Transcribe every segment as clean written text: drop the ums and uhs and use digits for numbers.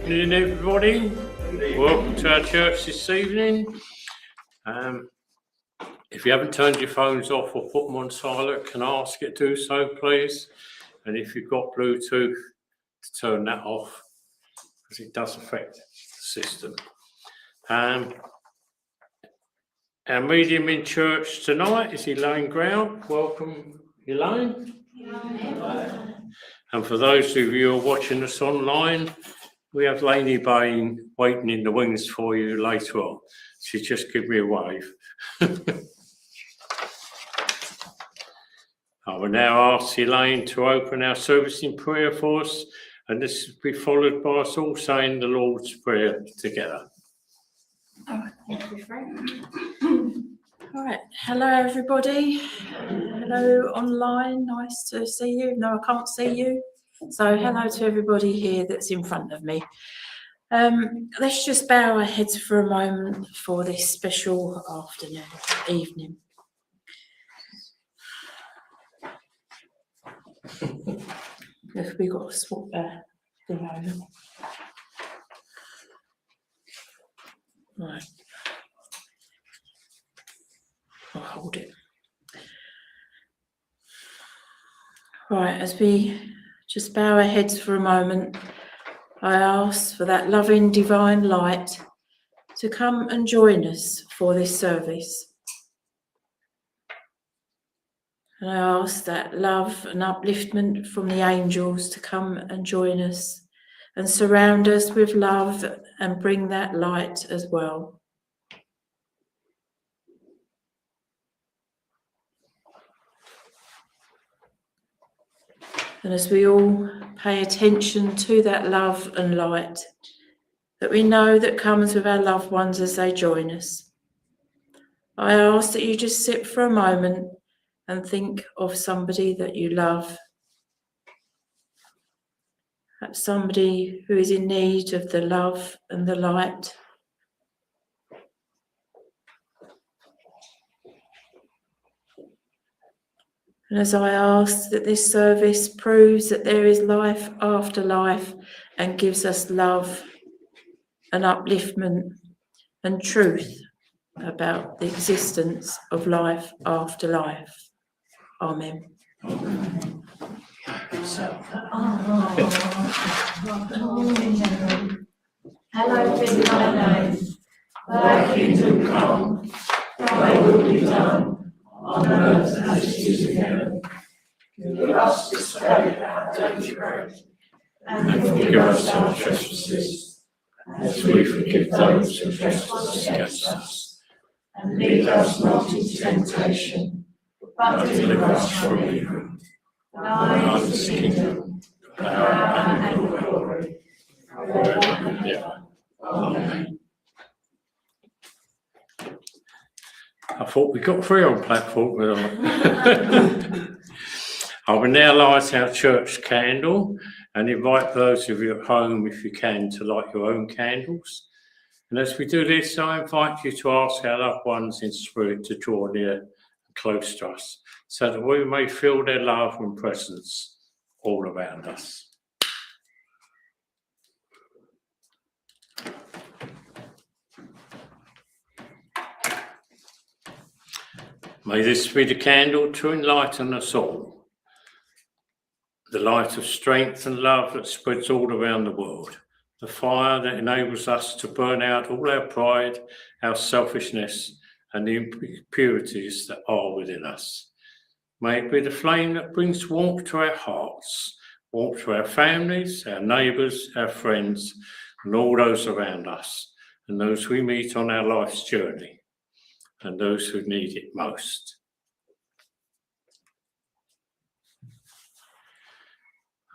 Good evening, everybody. Welcome to our church this evening. If you haven't turned your phones off or put them on silent, can I ask you to do so, please? And if you've got Bluetooth, to turn that off, because it does affect the system. Our medium in church tonight is Elaine Ground. Welcome, Elaine. And for those of you who are watching us online, we have Lainey Baine waiting in the wings for you later on. She just give me a wave. I will now ask Elaine to open our service in prayer for us, and this will be followed by us all saying the Lord's Prayer together. All right, thank you, Frank. All right, hello everybody. Hello online, nice to see you. No, I can't see you. So hello to everybody here that's in front of me. Let's just bow our heads for a moment for this special evening. If we got to swap the moment. Right. I'll hold it. Right, as we just bow our heads for a moment, I ask for that loving divine light to come and join us for this service. And I ask that love and upliftment from the angels to come and join us and surround us with love and bring that light as well. And as we all pay attention to that love and light that we know that comes with our loved ones as they join us, I ask that you just sit for a moment and think of somebody that you love, perhaps somebody who is in need of the love and the light. And as I ask that this service proves that there is life after life and gives us love and upliftment and truth about the existence of life after life. Amen. Hallowed be thy name, thy kingdom come, thy will be done, on earth as it is in heaven. Give us this day our daily bread, and forgive us our trespasses, as we forgive those who trespass against us. And lead us not into temptation, but deliver us from evil. Thine is the kingdom, power, and glory, forever and ever. Amen. I thought we got three on platform, but I will now light our church candle and invite those of you at home, if you can, to light your own candles. And as we do this, I invite you to ask our loved ones in spirit to draw near and close to us, so that we may feel their love and presence all around us. May this be the candle to enlighten us all, the light of strength and love that spreads all around the world, the fire that enables us to burn out all our pride, our selfishness, and the impurities that are within us. May it be the flame that brings warmth to our hearts, warmth to our families, our neighbours, our friends, and all those around us, and those we meet on our life's journey, and those who need it most.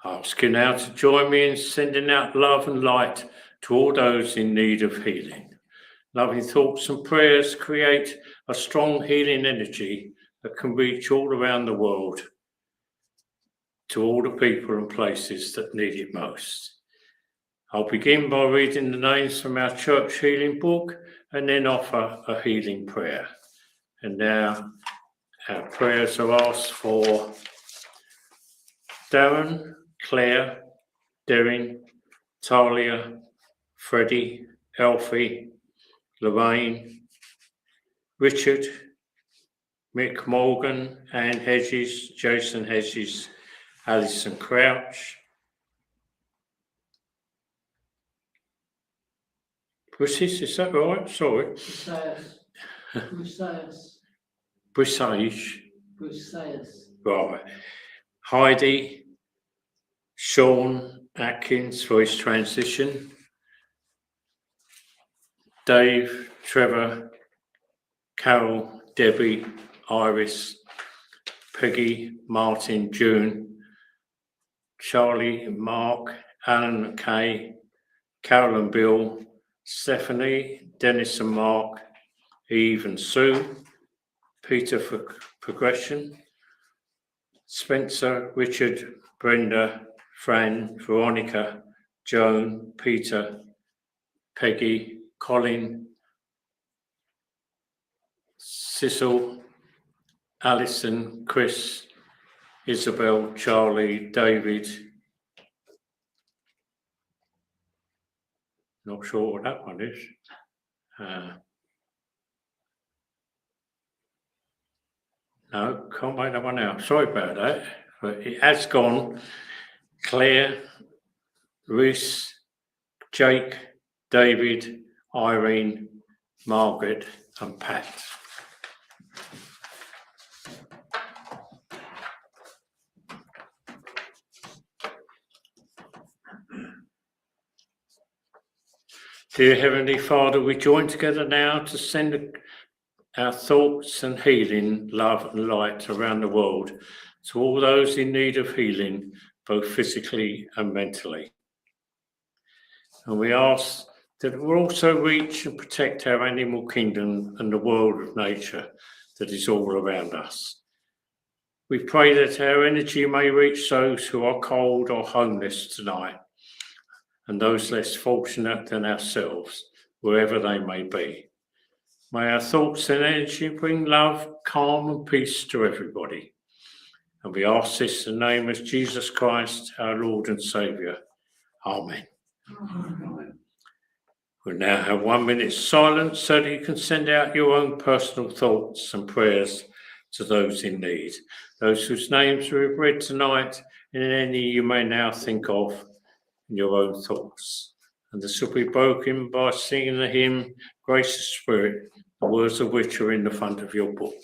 I ask you now to join me in sending out love and light to all those in need of healing. Loving thoughts and prayers create a strong healing energy that can reach all around the world, to all the people and places that need it most. I'll begin by reading the names from our church healing book and then offer a healing prayer. And now our prayers are asked for Darren, Claire, Derrin, Talia, Freddie, Elfie, Lorraine, Richard, Mick Morgan, Anne Hedges, Jason Hedges, Alison Crouch, British, is that right? Sorry. Brisage. Right. Heidi, Sean Atkins for his transition, Dave, Trevor, Carol, Debbie, Iris, Peggy, Martin, June, Charlie, Mark, Alan and Kay, Carol and Bill, Stephanie, Dennis and Mark, Eve and Sue, Peter for progression, Spencer, Richard, Brenda, Fran, Veronica, Joan, Peter, Peggy, Colin, Cecil, Alison, Chris, Isabel, Charlie, David. Not sure what that one is. No, can't make that one out. Sorry about that. But it has gone. Claire, Rhys, Jake, David, Irene, Margaret and Pat. Dear Heavenly Father, we join together now to send our thoughts and healing, love and light around the world to all those in need of healing, both physically and mentally. And we ask that we'll also reach and protect our animal kingdom and the world of nature that is all around us. We pray that our energy may reach those who are cold or homeless tonight, and those less fortunate than ourselves, wherever they may be. May our thoughts and energy bring love, calm and peace to everybody. And we ask this in the name of Jesus Christ, our Lord and Saviour. Amen. Amen. We'll now have 1 minute's silence so that you can send out your own personal thoughts and prayers to those in need. Those whose names we've read tonight, and any you may now think of in your own thoughts. And this will be broken by singing the hymn, Gracious Spirit, the words of which are in the front of your book.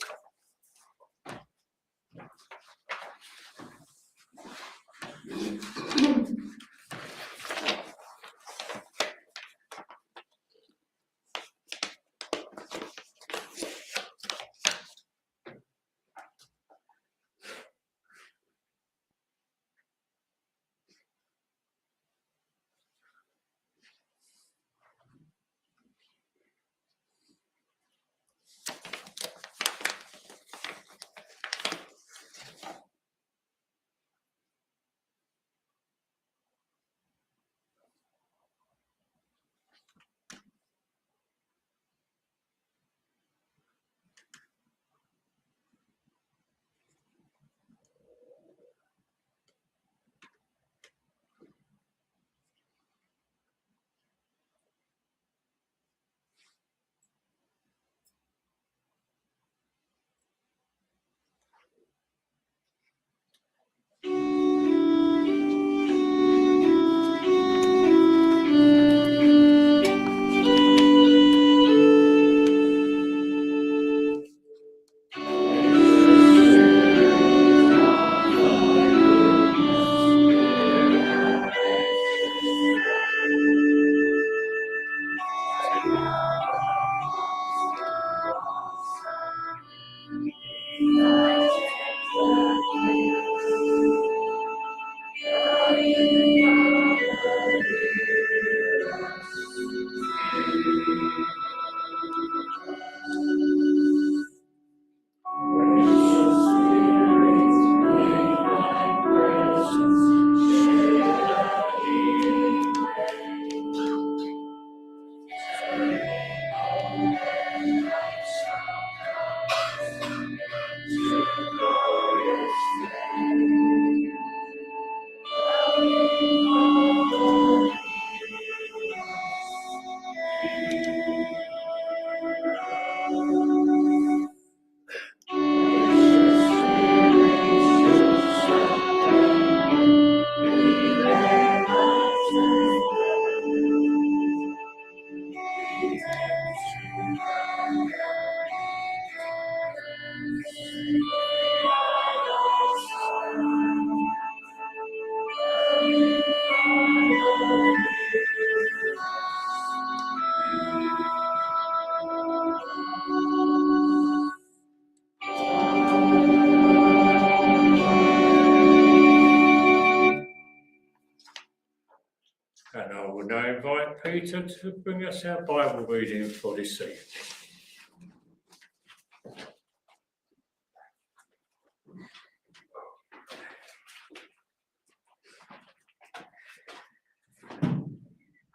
And I will now invite Peter to bring us our Bible reading for this evening.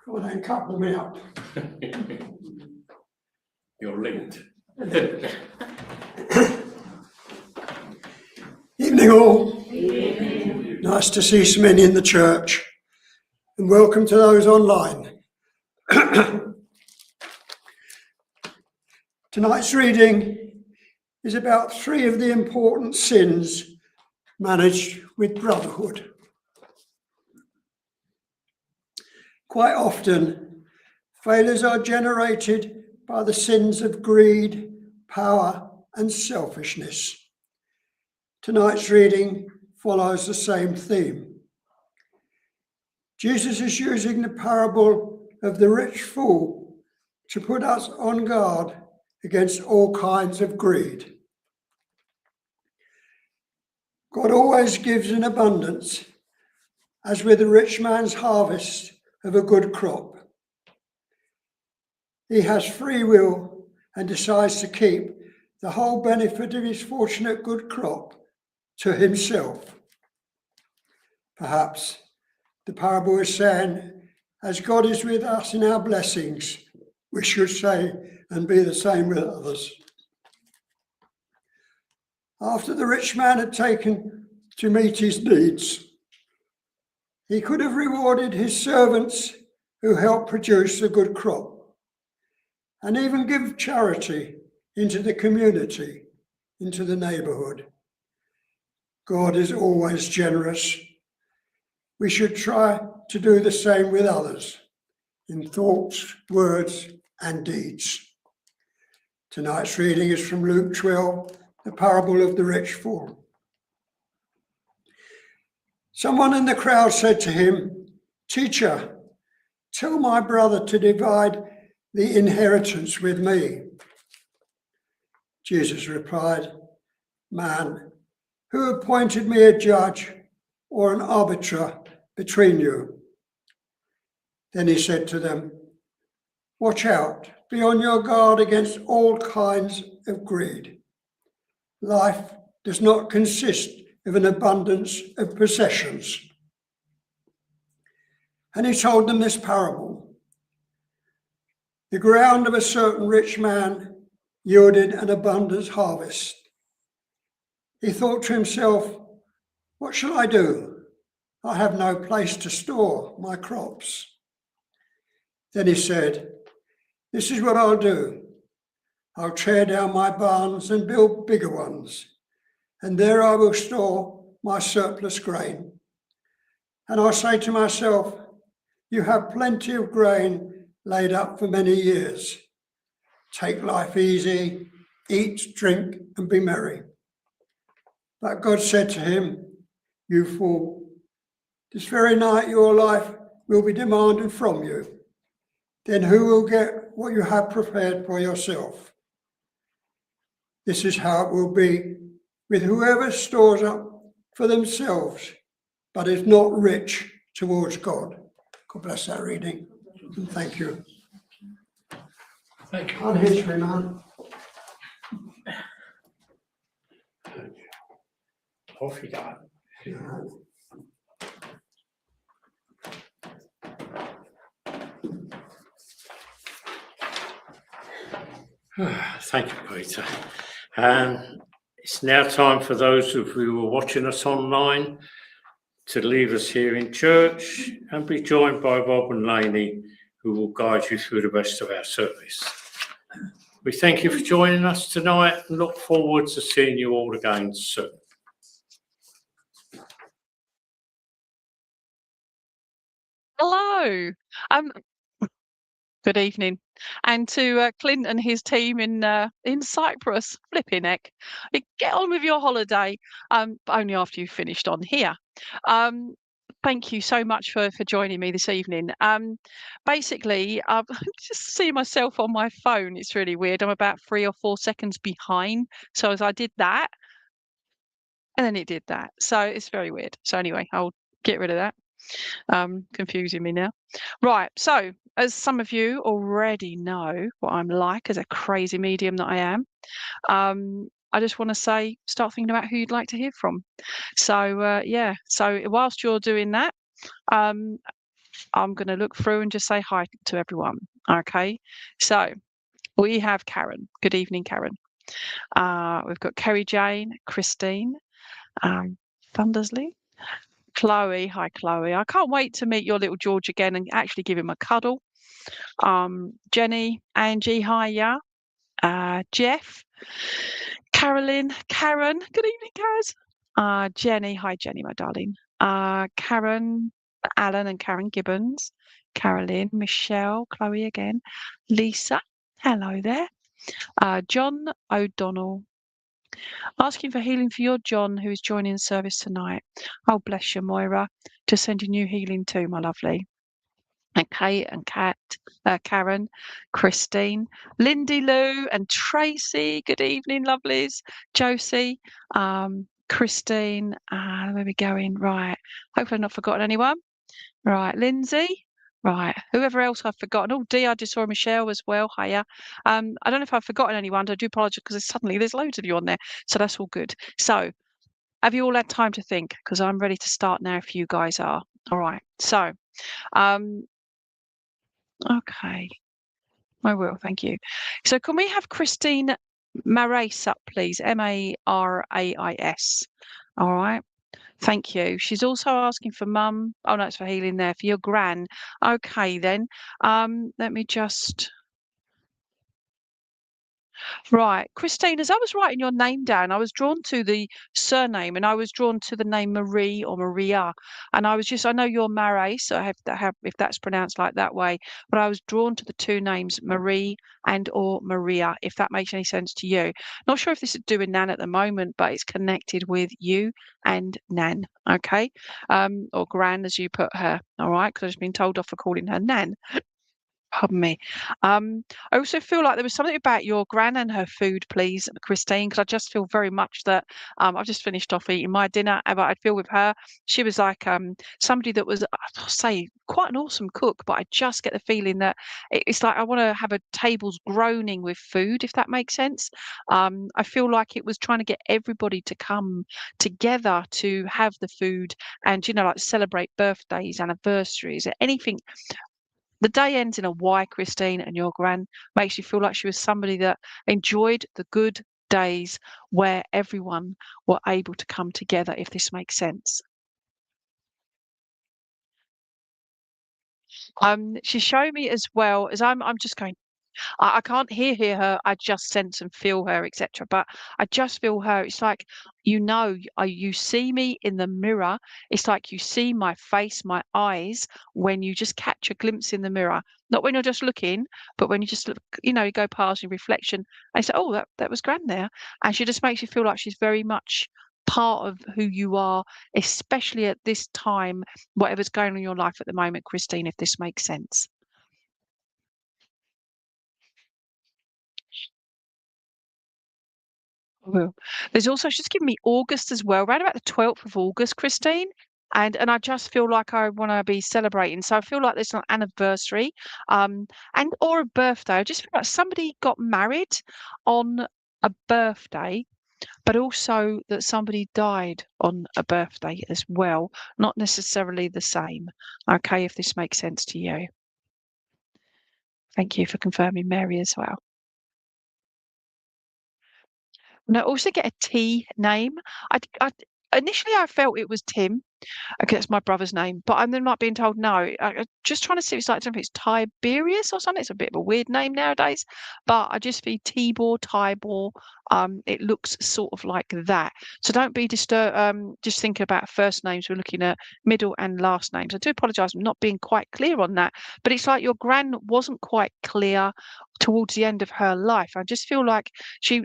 Well, then couple me up. You're linked. Evening all. Evening. Nice to see so many in the church, and welcome to those online. Tonight's reading is about 3 of the important sins managed with brotherhood. Quite often, failures are generated by the sins of greed, power, and selfishness. Tonight's reading follows the same theme. Jesus is using the parable of the rich fool to put us on guard against all kinds of greed. God always gives in abundance, as with the rich man's harvest of a good crop. He has free will and decides to keep the whole benefit of his fortunate good crop to himself. Perhaps the parable is saying, as God is with us in our blessings, we should say and be the same with others. After the rich man had taken to meet his needs, he could have rewarded his servants who helped produce a good crop, and even give charity into the community, into the neighborhood. God is always generous. We should try to do the same with others in thoughts, words, and deeds. Tonight's reading is from Luke 12, the parable of the rich fool. Someone in the crowd said to him, "Teacher, tell my brother to divide the inheritance with me." Jesus replied, "Man, who appointed me a judge or an arbiter between you?" Then he said to them, "Watch out, be on your guard against all kinds of greed. Life does not consist of an abundance of possessions." And he told them this parable. The ground of a certain rich man yielded an abundant harvest. He thought to himself, "What shall I do? I have no place to store my crops." Then he said, "This is what I'll do. I'll tear down my barns and build bigger ones, and there I will store my surplus grain. And I'll say to myself, you have plenty of grain laid up for many years. Take life easy, eat, drink, and be merry." But God said to him, "You fool, this very night your life will be demanded from you. Then who will get what you have prepared for yourself? This is how it will be with whoever stores up for themselves, but is not rich towards God." God bless that reading, and thank you. Thank you. On history, man. Off you go. Thank you, Peter. It's now time for those of you who are watching us online to leave us here in church and be joined by Rob and Lainey, who will guide you through the rest of our service. We thank you for joining us tonight and look forward to seeing you all again soon. Hello. Good evening. And to Clint and his team in Cyprus, flipping heck. Get on with your holiday, but only after you've finished on here. Thank you so much for joining me this evening. Basically, I just see myself on my phone. It's really weird. I'm about 3 or 4 seconds behind. So as I did that, and then it did that. So it's very weird. So anyway, I'll get rid of that. Confusing me now. Right, so as some of you already know what I'm like as a crazy medium that I am, I just want to say, start thinking about who you'd like to hear from. So yeah, so whilst you're doing that, I'm going to look through and just say hi to everyone. Okay, so we have Karen. Good evening, Karen. We've got Kerry Jane, Christine, Thundersley, Chloe. Hi, Chloe. I can't wait to meet your little George again and actually give him a cuddle. Jenny, Angie, hi, yeah. Jeff, Karen, good evening, Kaz. Jenny, hi Jenny, my darling. Karen, Alan and Karen Gibbons, Carolyn, Michelle, Chloe again, Lisa, hello there. John O'Donnell, asking for healing for your John, who is joining service tonight. Oh, bless you, Moira, to send you new healing too, my lovely. And Kate and Kat, Karen, Christine, Lindy Lou and Tracy. Good evening, lovelies. Josie, Christine, where are we going? Right. Hopefully I've not forgotten anyone. Right. Lindsay. Right. Whoever else I've forgotten. Oh, Dee, I just saw Michelle as well. Hiya. I don't know if I've forgotten anyone. I do apologise because suddenly there's loads of you on there. So that's all good. So have you all had time to think? Because I'm ready to start now if you guys are. All right. So, okay. I will, thank you. So can we have Christine Marais up, please? Marais. All right. Thank you. She's also asking for mum. Oh, no, it's for healing there. For your gran. Okay, then. Let me just... Right. Christine, as I was writing your name down, I was drawn to the surname and I was drawn to the name Marie or Maria. And I know you're Marais, so I have if that's pronounced like that way, but I was drawn to the two names Marie and or Maria, if that makes any sense to you. Not sure if this is doing Nan at the moment, but it's connected with you and Nan, okay? Or Gran, as you put her, all right? Because I've just been told off for calling her Nan. Pardon me. I also feel like there was something about your gran and her food, please, Christine, because I just feel very much that I've just finished off eating my dinner, but I feel with her, she was like somebody that was, I'll say, quite an awesome cook, but I just get the feeling that it's like I want to have a tables groaning with food, if that makes sense. I feel like it was trying to get everybody to come together to have the food and, like celebrate birthdays, anniversaries, anything. The day ends in a Y, Christine, and your gran makes you feel like she was somebody that enjoyed the good days where everyone were able to come together, if this makes sense. She's showing me as well as I'm just going, I can't hear her. I just sense and feel her, etc. But I just feel her. It's like, you see me in the mirror. It's like you see my face, my eyes, when you just catch a glimpse in the mirror. Not when you're just looking, but when you just look, you go past your reflection and say, oh, that was Gran there. And she just makes you feel like she's very much part of who you are, especially at this time, whatever's going on in your life at the moment, Christine, if this makes sense. Well, there's also she's given me August as well, around about the 12th of August, Christine. And I just feel like I want to be celebrating. So I feel like there's an anniversary, and or a birthday. I just feel like somebody got married on a birthday, but also that somebody died on a birthday as well. Not necessarily the same. Okay, if this makes sense to you. Thank you for confirming, Mary, as well. And I also get a T name. Initially I felt it was Tim. Okay, that's my brother's name, but I'm then not being told no. I'm just trying to see if it's Tiberius or something. It's a bit of a weird name nowadays, but I just see Tibor. It looks sort of like that. So don't be disturbed. Just thinking about first names. We're looking at middle and last names. I do apologise for not being quite clear on that, but it's like your gran wasn't quite clear towards the end of her life. I just feel like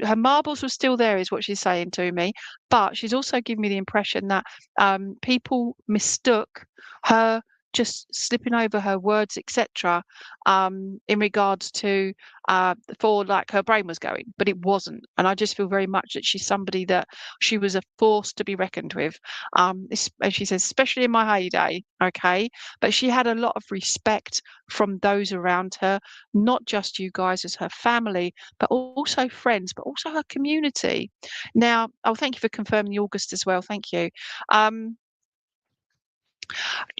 her marbles were still there, is what she's saying to me, but she's also giving me the impression that people mistook her just slipping over her words, etc., in regards to for like her brain was going, but it wasn't. And I just feel very much that she's somebody that she was a force to be reckoned with. And she says, especially in my heyday, okay. But she had a lot of respect from those around her, not just you guys as her family, but also friends, but also her community. Now, thank you for confirming the August as well. Thank you.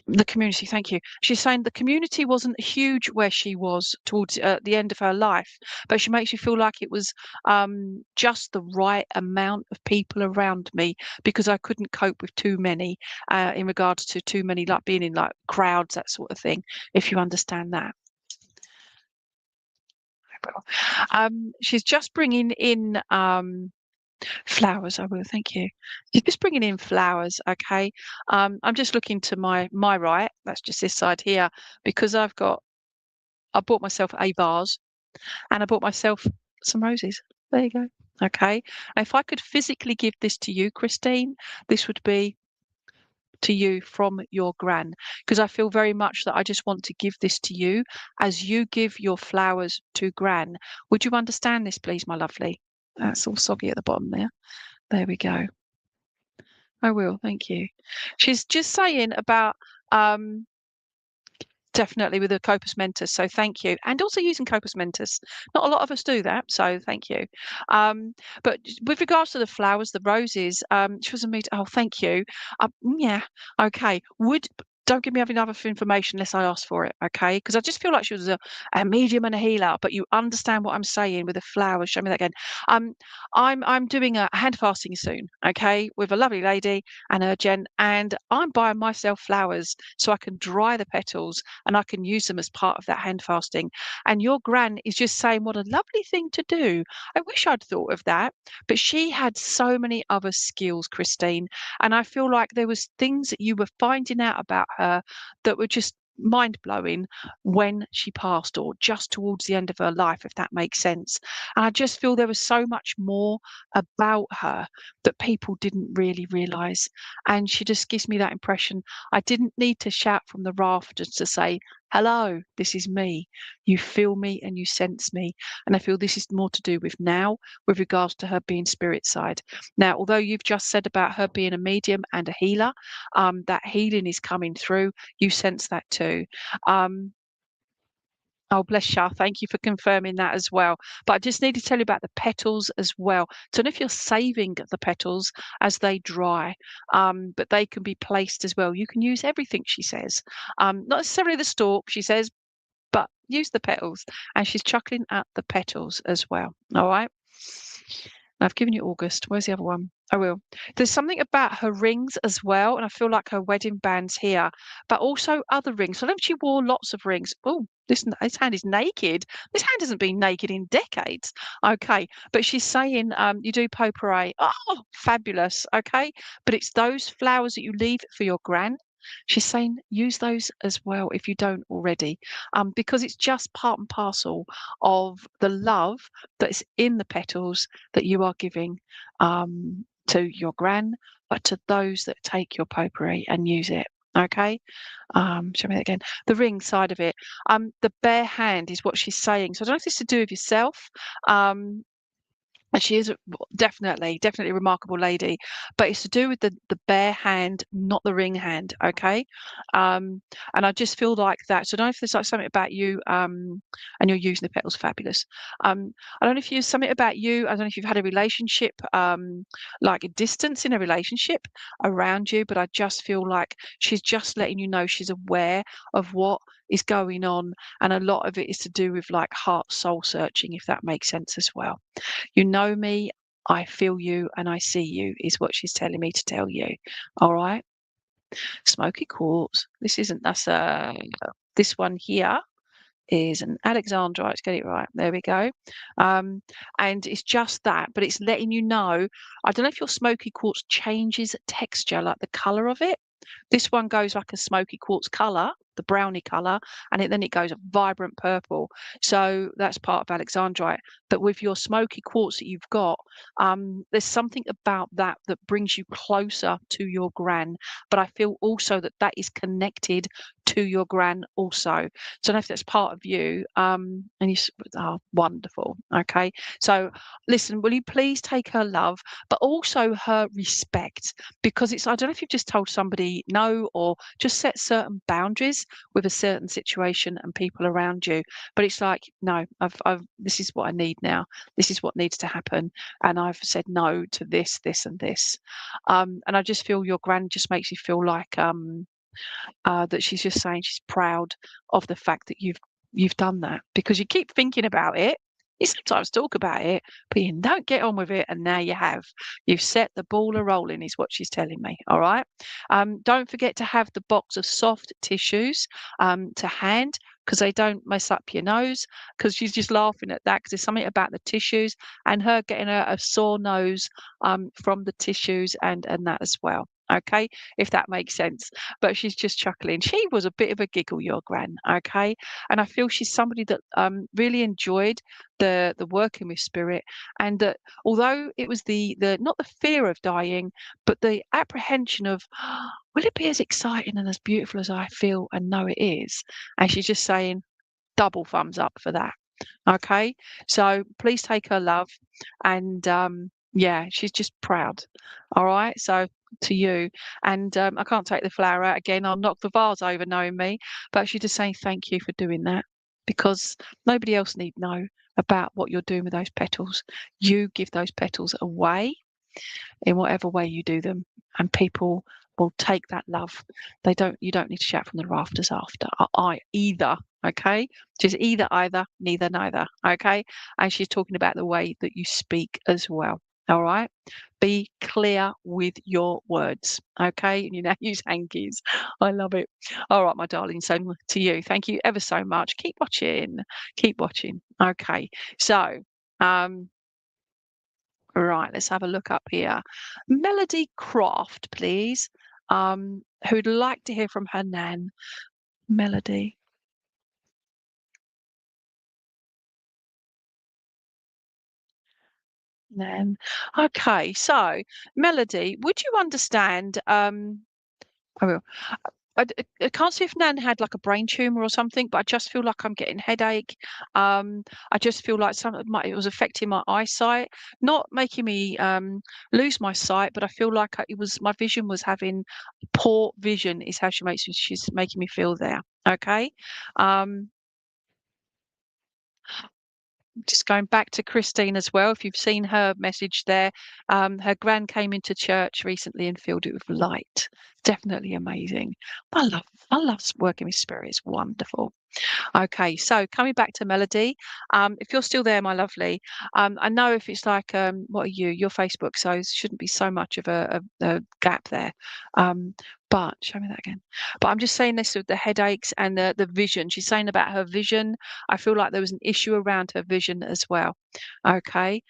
The community, thank you. She's saying the community wasn't huge where she was towards the end of her life, but she makes you feel like it was just the right amount of people around me, because I couldn't cope with too many in regards to too many, like being in like crowds, that sort of thing, if you understand that. She's just bringing in flowers. I will, thank you. She's just bringing in flowers. Okay. I'm just looking to my right. That's just this side here, because I bought myself a vase and I bought myself some roses. There you go. Okay. And if I could physically give this to you, Christine, this would be to you from your gran, because I feel very much that I just want to give this to you as you give your flowers to gran. Would you understand this, please, my lovely? That's all soggy at the bottom there. There we go. I will, thank you. She's just saying about definitely with the Copus Mentis, so thank you. And also using Copus Mentis. Not a lot of us do that, so thank you. But with regards to the flowers, the roses, she was a meet. Oh, thank you. Yeah, okay. Don't give me enough information unless I ask for it, okay? Because I just feel like she was a medium and a healer, but you understand what I'm saying with the flowers. Show me that again. I'm doing a hand fasting soon, okay, with a lovely lady and her gent, and I'm buying myself flowers so I can dry the petals and I can use them as part of that hand fasting. And your gran is just saying what a lovely thing to do. I wish I'd thought of that, but she had so many other skills, Christine, and I feel like there was things that you were finding out about her that were just mind-blowing when she passed, or just towards the end of her life, if that makes sense. And I just feel there was so much more about her that people didn't really realize, and she just gives me that impression. I didn't need to shout from the rafters to say, hello, this is me. You feel me and you sense me. And I feel this is more to do with now with regards to her being spirit side. Now, although you've just said about her being a medium and a healer, that healing is coming through. You sense that too. Oh, bless you. Thank you for confirming that as well. But I just need to tell you about the petals as well. Don't know if you're saving the petals as they dry, but they can be placed as well. You can use everything, she says. Not necessarily the stalk, she says, but use the petals. And she's chuckling at the petals as well. All right. I've given you August. Where's the other one? I will. There's something about her rings as well, and I feel like her wedding band's here, but also other rings. So I don't know if she wore lots of rings. Oh, this hand is naked. This hand hasn't been naked in decades. Okay, but she's saying you do potpourri. Oh, fabulous. Okay, but it's those flowers that you leave for your gran. She's saying use those as well if you don't already, because it's just part and parcel of the love that's in the petals that you are giving to your gran, but to those that take your potpourri and use it. Okay. Show me that again. The ring side of it. The bare hand is what she's saying. So I don't know if this is to do with yourself. And she is definitely a remarkable lady, but it's to do with the bare hand, not the ring hand. Okay. And I just feel like that. So I don't know if there's like something about you, and you're using the petals, fabulous. I don't know if there's something about you. I don't know if you've had a relationship, like a distance in a relationship around you, but I just feel like she's just letting you know she's aware of what is going on, and a lot of it is to do with like heart soul searching, if that makes sense as well. You know me, I feel you, and I see you, is what she's telling me to tell you. All right. Smoky quartz. This one here is an alexandrite. Let's get it right. There we go. And it's just that, but it's letting you know. I don't know if your smoky quartz changes texture, like the color of it. This one goes like a smoky quartz color, the brownie color, and then it goes a vibrant purple. So that's part of alexandrite. But with your smoky quartz that you've got, there's something about that that brings you closer to your gran. But I feel also that that is connected to your gran also. So I don't know if that's part of you. And you, wonderful. Okay. So listen, will you please take her love, but also her respect, because I don't know if you've just told somebody no, or just set certain boundaries with a certain situation and people around you. But it's like, no, this is what I need now. This is what needs to happen. And I've said no to this, this, and this. And I just feel your gran just makes you feel like that she's just saying she's proud of the fact that you've done that, because you keep thinking about it. You sometimes talk about it, but you don't get on with it, and now you have. You've set the ball a rolling, is what she's telling me. All right. Don't forget to have the box of soft tissues to hand because they don't mess up your nose. Because she's just laughing at that because there's something about the tissues and her getting a sore nose from the tissues and that as well. Okay, if that makes sense. But she's just chuckling. She was a bit of a giggle, your gran. Okay, and I feel she's somebody that really enjoyed the working with spirit, and that although it was the not the fear of dying, but the apprehension of will it be as exciting and as beautiful as I feel and know it is? And she's just saying double thumbs up for that. Okay, so please take her love, and yeah, she's just proud. All right, so to you, and I can't take the flower out again. I'll knock the vase over, knowing me. But she's just saying thank you for doing that, because nobody else need know about what you're doing with those petals. You give those petals away in whatever way you do them, and people will take that love. You don't need to shout from the rafters after I either. Okay, she's either neither neither. Okay, and she's talking about the way that you speak as well. All right, be clear with your words. Okay, and you now use hankies. I love it. All right, my darling. So to you, thank you ever so much. Keep watching. Keep watching. Okay, so right, let's have a look up here. Melody Croft, please. Who'd like to hear from her nan? Melody. Nan. Okay, so Melody, would you understand? I will. I can't see if Nan had like a brain tumor or something, but I just feel like I'm getting headache. I just feel like it was affecting my eyesight, not making me lose my sight, but I feel like my vision was having poor vision is how she's making me feel there. Okay. Just going back to Christine as well, if you've seen her message there, her gran came into church recently and filled it with light. Definitely amazing. I love working with spirit. It's wonderful. Okay, so coming back to Melody, if you're still there, my lovely, I know if it's like, what are you? You're Facebook, so it shouldn't be so much of a gap there. But show me that again. But I'm just saying this with the headaches and the vision. She's saying about her vision. I feel like there was an issue around her vision as well. Okay.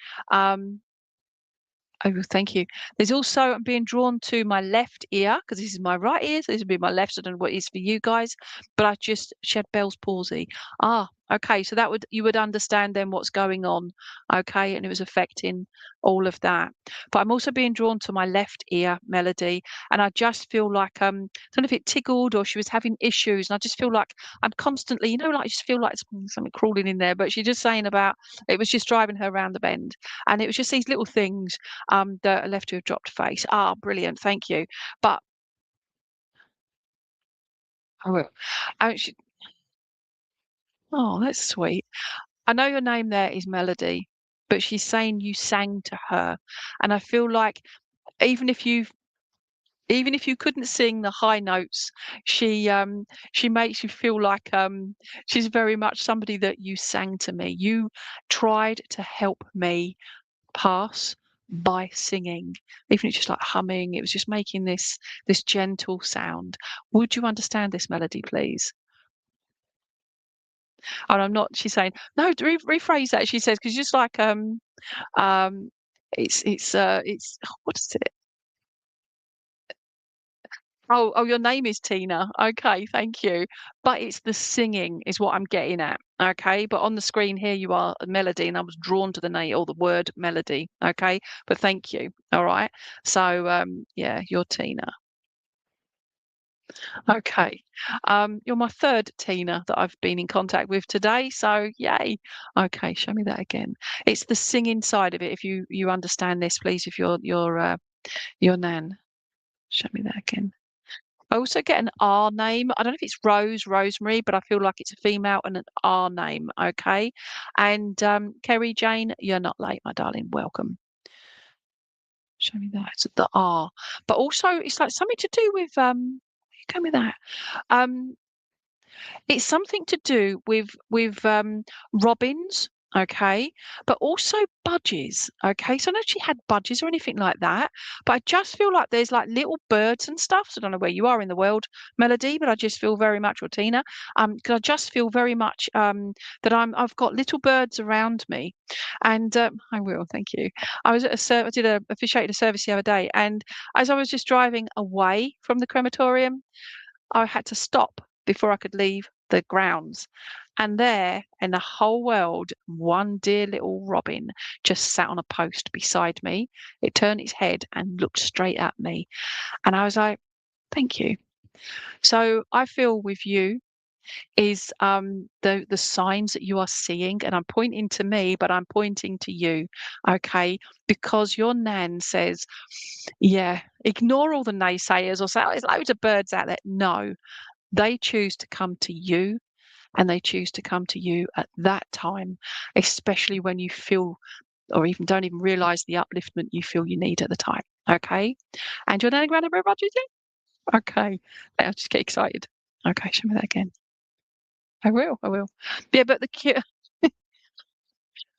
Oh, thank you. There's also, I'm being drawn to my left ear because this is my right ear. So this would be my left. I don't know what it is for you guys, but she had Bell's palsy. Ah, okay. So you would understand then what's going on. Okay. And it was affecting all of that. But I'm also being drawn to my left ear, Melody. And I just feel like, I don't know if it tickled or she was having issues. And I just feel like I'm constantly, like I just feel like something crawling in there. But she's just saying about, it was just driving her around the bend. And it was just these little things that are left to a dropped face. Ah, brilliant. Thank you. But I will. Oh, that's sweet. I know your name there is Melody, but she's saying you sang to her. And I feel like even if you couldn't sing the high notes, she makes you feel like she's very much somebody that you sang to me. You tried to help me pass by singing, even if it's just like humming. It was just making this gentle sound. Would you understand this melody, please? And I'm not. She's saying no. Rephrase that. She says because just like it's what is it? Oh, your name is Tina. Okay, thank you. But it's the singing is what I'm getting at. Okay, but on the screen here you are a melody, and I was drawn to the name or the word melody. Okay, but thank you. All right. So yeah, you're Tina. Okay. You're my third Tina that I've been in contact with today. So yay. Okay, show me that again. It's the singing side of it. If you understand this, please, if you're your nan. Show me that again. I also get an R name. I don't know if it's Rosemary, but I feel like it's a female and an R name. Okay. And Kerry Jane, you're not late, my darling. Welcome. Show me that. It's the R. But also it's like something to do with you go with that. It's something to do with robins. okay, but also budgies, okay. So I know she had budgies or anything like that, but I just feel like there's like little birds and stuff. So I don't know where you are in the world, Melody, but I just feel very much, or Tina, because I just feel very much that I've got little birds around me, and I will, thank you. I was at I did officiated a service the other day, and as I was just driving away from the crematorium, I had to stop before I could leave the grounds. And there, in the whole world, one dear little robin just sat on a post beside me. It turned its head and looked straight at me. And I was like, thank you. So I feel with you is the signs that you are seeing, and I'm pointing to me, but I'm pointing to you, okay? Because your nan says, yeah, ignore all the naysayers or say, oh, there's loads of birds out there. No, they choose to come to you, and they choose to come to you at that time, especially when you feel or even don't even realize the upliftment you feel you need at the time. Okay. And you're then around about you? Okay. I'll just get excited. Okay, show me that again. I will. Yeah, but the cute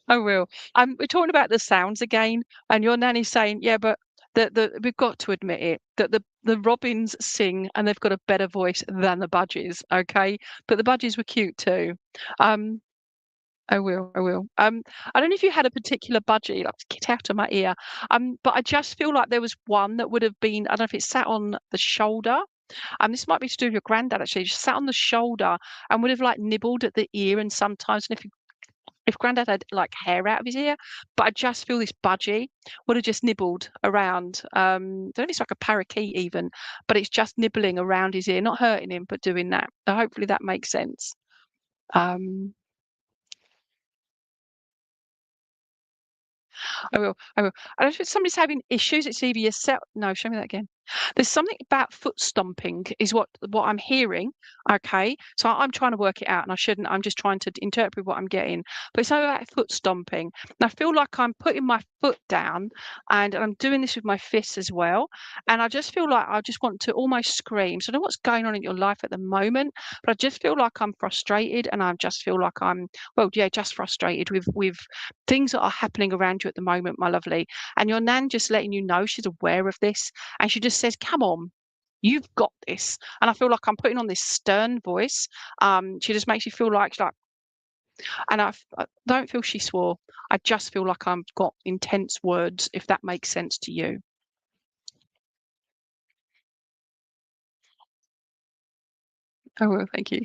I will. We're talking about the sounds again, and your nanny's saying, yeah, but the we've got to admit it that the robins sing and they've got a better voice than the budgies, okay? But the budgies were cute too. Um, I will. I don't know if you had a particular budgie, like get out of my ear. But I just feel like there was one that would have been, I don't know if it sat on the shoulder. This might be to do with your granddad actually, just sat on the shoulder and would have like nibbled at the ear, and sometimes, and if granddad had like hair out of his ear, but I just feel this budgie would have just nibbled around. I don't know if it's like a parakeet even, but it's just nibbling around his ear, not hurting him, but doing that. So hopefully that makes sense. Um, I will. I don't know if somebody's having issues. It's either yourself. No, show me that again. There's something about foot stomping is what I'm hearing. Okay, so I'm trying to work it out, and I shouldn't. I'm just trying to interpret what I'm getting. But it's about foot stomping. And I feel like I'm putting my foot down, and I'm doing this with my fists as well. And I just feel like I just want to almost scream. So I don't know what's going on in your life at the moment, but I just feel like I'm frustrated, and I just feel like I'm just frustrated with things that are happening around you at the moment, my lovely. And your nan just letting you know she's aware of this, and she just says, come on, you've got this. And I feel like I'm putting on this stern voice. She just makes you feel like and I don't feel she swore. I just feel like I've got intense words, if that makes sense to you. Oh, well, thank you.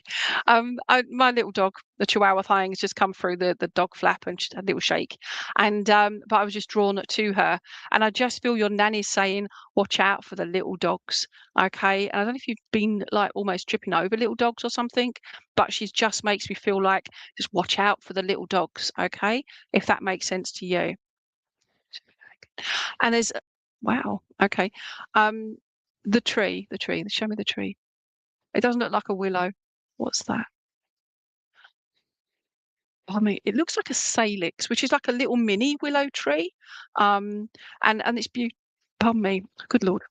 My little dog, the Chihuahua thing, has just come through the dog flap and just had a little shake. And but I was just drawn to her, and I just feel your nanny's saying, "Watch out for the little dogs." Okay, and I don't know if you've been like almost tripping over little dogs or something, but she just makes me feel like just watch out for the little dogs. Okay, if that makes sense to you. And there's wow. Okay, the tree. Show me the tree. It doesn't look like a willow. What's that? I mean, it looks like a salix, which is like a little mini willow tree. And it's beautiful. Pardon me, good Lord.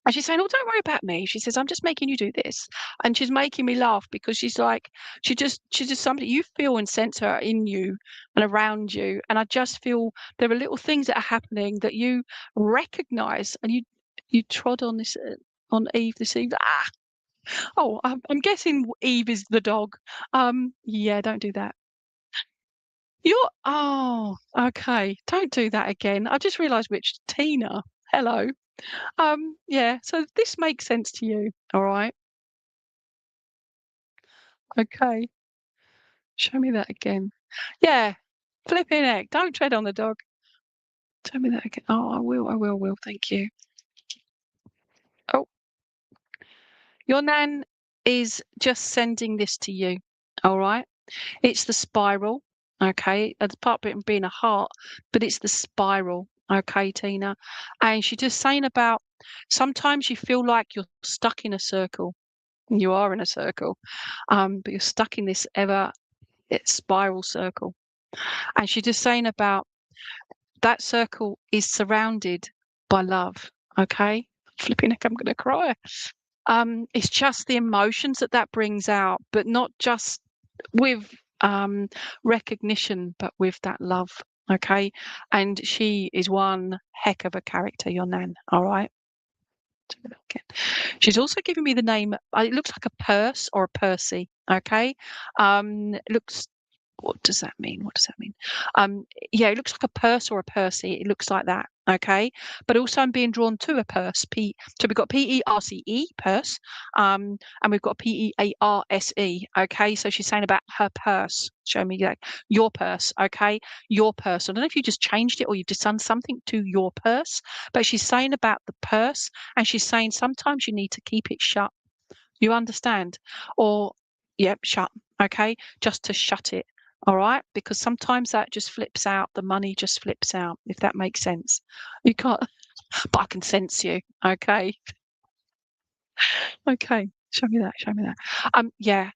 And she's saying, "Oh, don't worry about me." She says, "I'm just making you do this." And she's making me laugh because she's like, she's just somebody you feel and sense her in you and around you. And I just feel there are little things that are happening that you recognize, and you trod on this on Eve this evening. Ah, oh, I'm guessing Eve is the dog. Yeah, don't do that. Oh, okay. Don't do that again. I just realised which Tina. Hello. Yeah, so this makes sense to you. All right. Okay. Show me that again. Yeah. Flipping heck. Don't tread on the dog. Show me that again. Oh, I will. Thank you. Oh, your nan is just sending this to you. All right. It's the spiral. Okay. It's part of it being a heart, but it's the spiral. Okay, Tina. And she's just saying about sometimes you feel like you're stuck in a circle. You are in a circle, but you're stuck in this spiral circle. And she's just saying about that circle is surrounded by love. Okay, flipping heck, I'm gonna cry. It's just the emotions that brings out, but not just with recognition, but with that love. Okay, and she is one heck of a character, your nan. All right. She's also given me the name. It looks like a purse or a Percy. Okay, it looks. What does that mean? What does that mean? Yeah, it looks like a purse or a Percy. It looks like that. Okay, but also I'm being drawn to a purse. So we've got P-E-R-C-E, purse, and we've got P-E-A-R-S-E. Okay, so she's saying about her purse. Show me that your purse. Okay, your purse. I don't know if you just changed it or you've just done something to your purse, but she's saying about the purse, and she's saying sometimes you need to keep it shut. You understand? Or, yep, shut. Okay, just to shut it. All right, because sometimes that just flips out. The money just flips out, if that makes sense. You can't, but I can sense you. Okay. Okay. Show me that. Show me that. Yeah,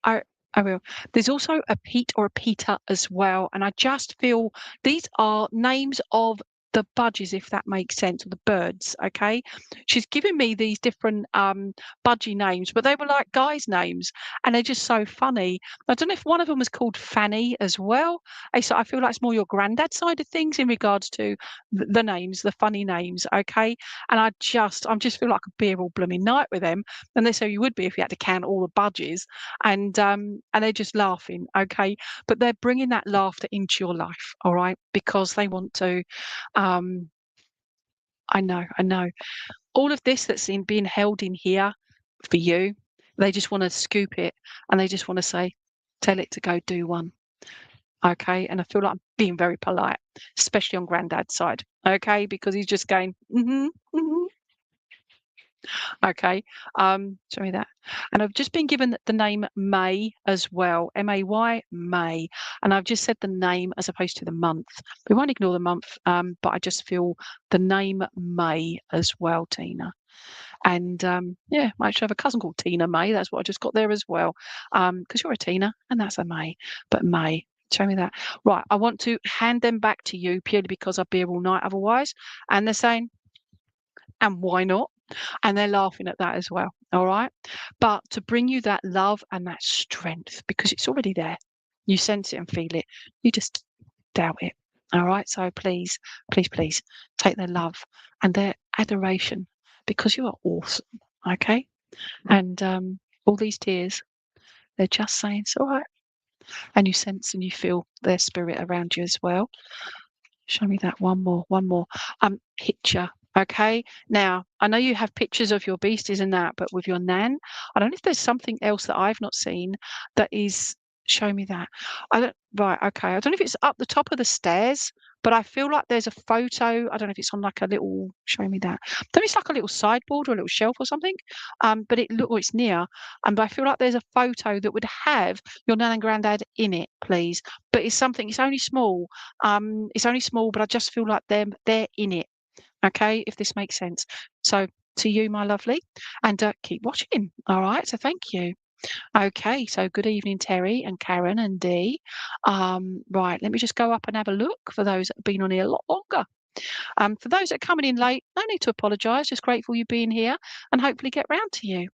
I will. There's also a Pete or a Peter as well, and I just feel these are names of the budgies, if that makes sense, or the birds. Okay, she's given me these different budgie names, but they were like guys' names, and they're just so funny. I don't know if one of them was called Fanny as well. So I feel like it's more your granddad side of things in regards to the names, the funny names. Okay, and I'm just feel like I'd be here all blooming night with them, and they say you would be if you had to count all the budgies, and they're just laughing. Okay, but they're bringing that laughter into your life. All right, because they want to. I know. All of this that's being held in here for you, they just want to scoop it and they just want to say, tell it to go do one. Okay. And I feel like I'm being very polite, especially on Granddad's side. Okay. Because he's just going, Okay. Show me that. And I've just been given the name May as well. M-A-Y, May. And I've just said the name as opposed to the month. We won't ignore the month, but I just feel the name May as well, Tina. And yeah, I actually have a cousin called Tina May. That's what I just got there as well. Because you're a Tina and that's a May. But May. Show me that. Right. I want to hand them back to you purely because I'd be here all night otherwise. And they're saying, and why not? And they're laughing at that as well. All right. But to bring you that love and that strength, because it's already there. You sense it and feel it. You just doubt it. All right. So please, please, please take their love and their adoration because you are awesome. Okay. And all these tears, they're just saying it's all right. And you sense and you feel their spirit around you as well. Show me that one more. Picture. Okay. Now, I know you have pictures of your beasties and that, but with your nan, I don't know if there's something else that I've not seen that is. Show me that. Right. Okay. I don't know if it's up the top of the stairs, but I feel like there's a photo. I don't know if it's on like a little. Show me that. I don't know if it's like a little sideboard or a little shelf or something. But it's near. But I feel like there's a photo that would have your nan and granddad in it, please. But it's something. It's only small. It's only small, but I just feel like they're in it. Okay, if this makes sense. So to you, my lovely, and keep watching. All right. So thank you. Okay. So good evening, Terry and Karen and Dee. Right. Let me just go up and have a look for those that have been on here a lot longer. For those that are coming in late, no need to apologise. Just grateful you being here and hopefully get round to you.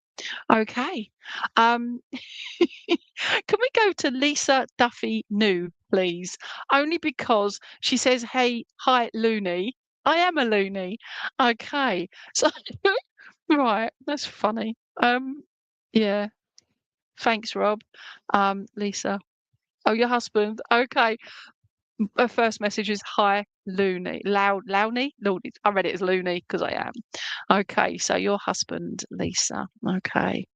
Okay. Can we go to Lisa Duffy New, please? Only because she says, "Hey, hi, loony." I am a loony. Okay. So right, that's funny. Yeah. Thanks, Rob. Lisa. Oh, your husband. Okay. Her first message is hi, loony. Lowney? Loony. I read it as loony because I am. Okay, so your husband, Lisa. Okay.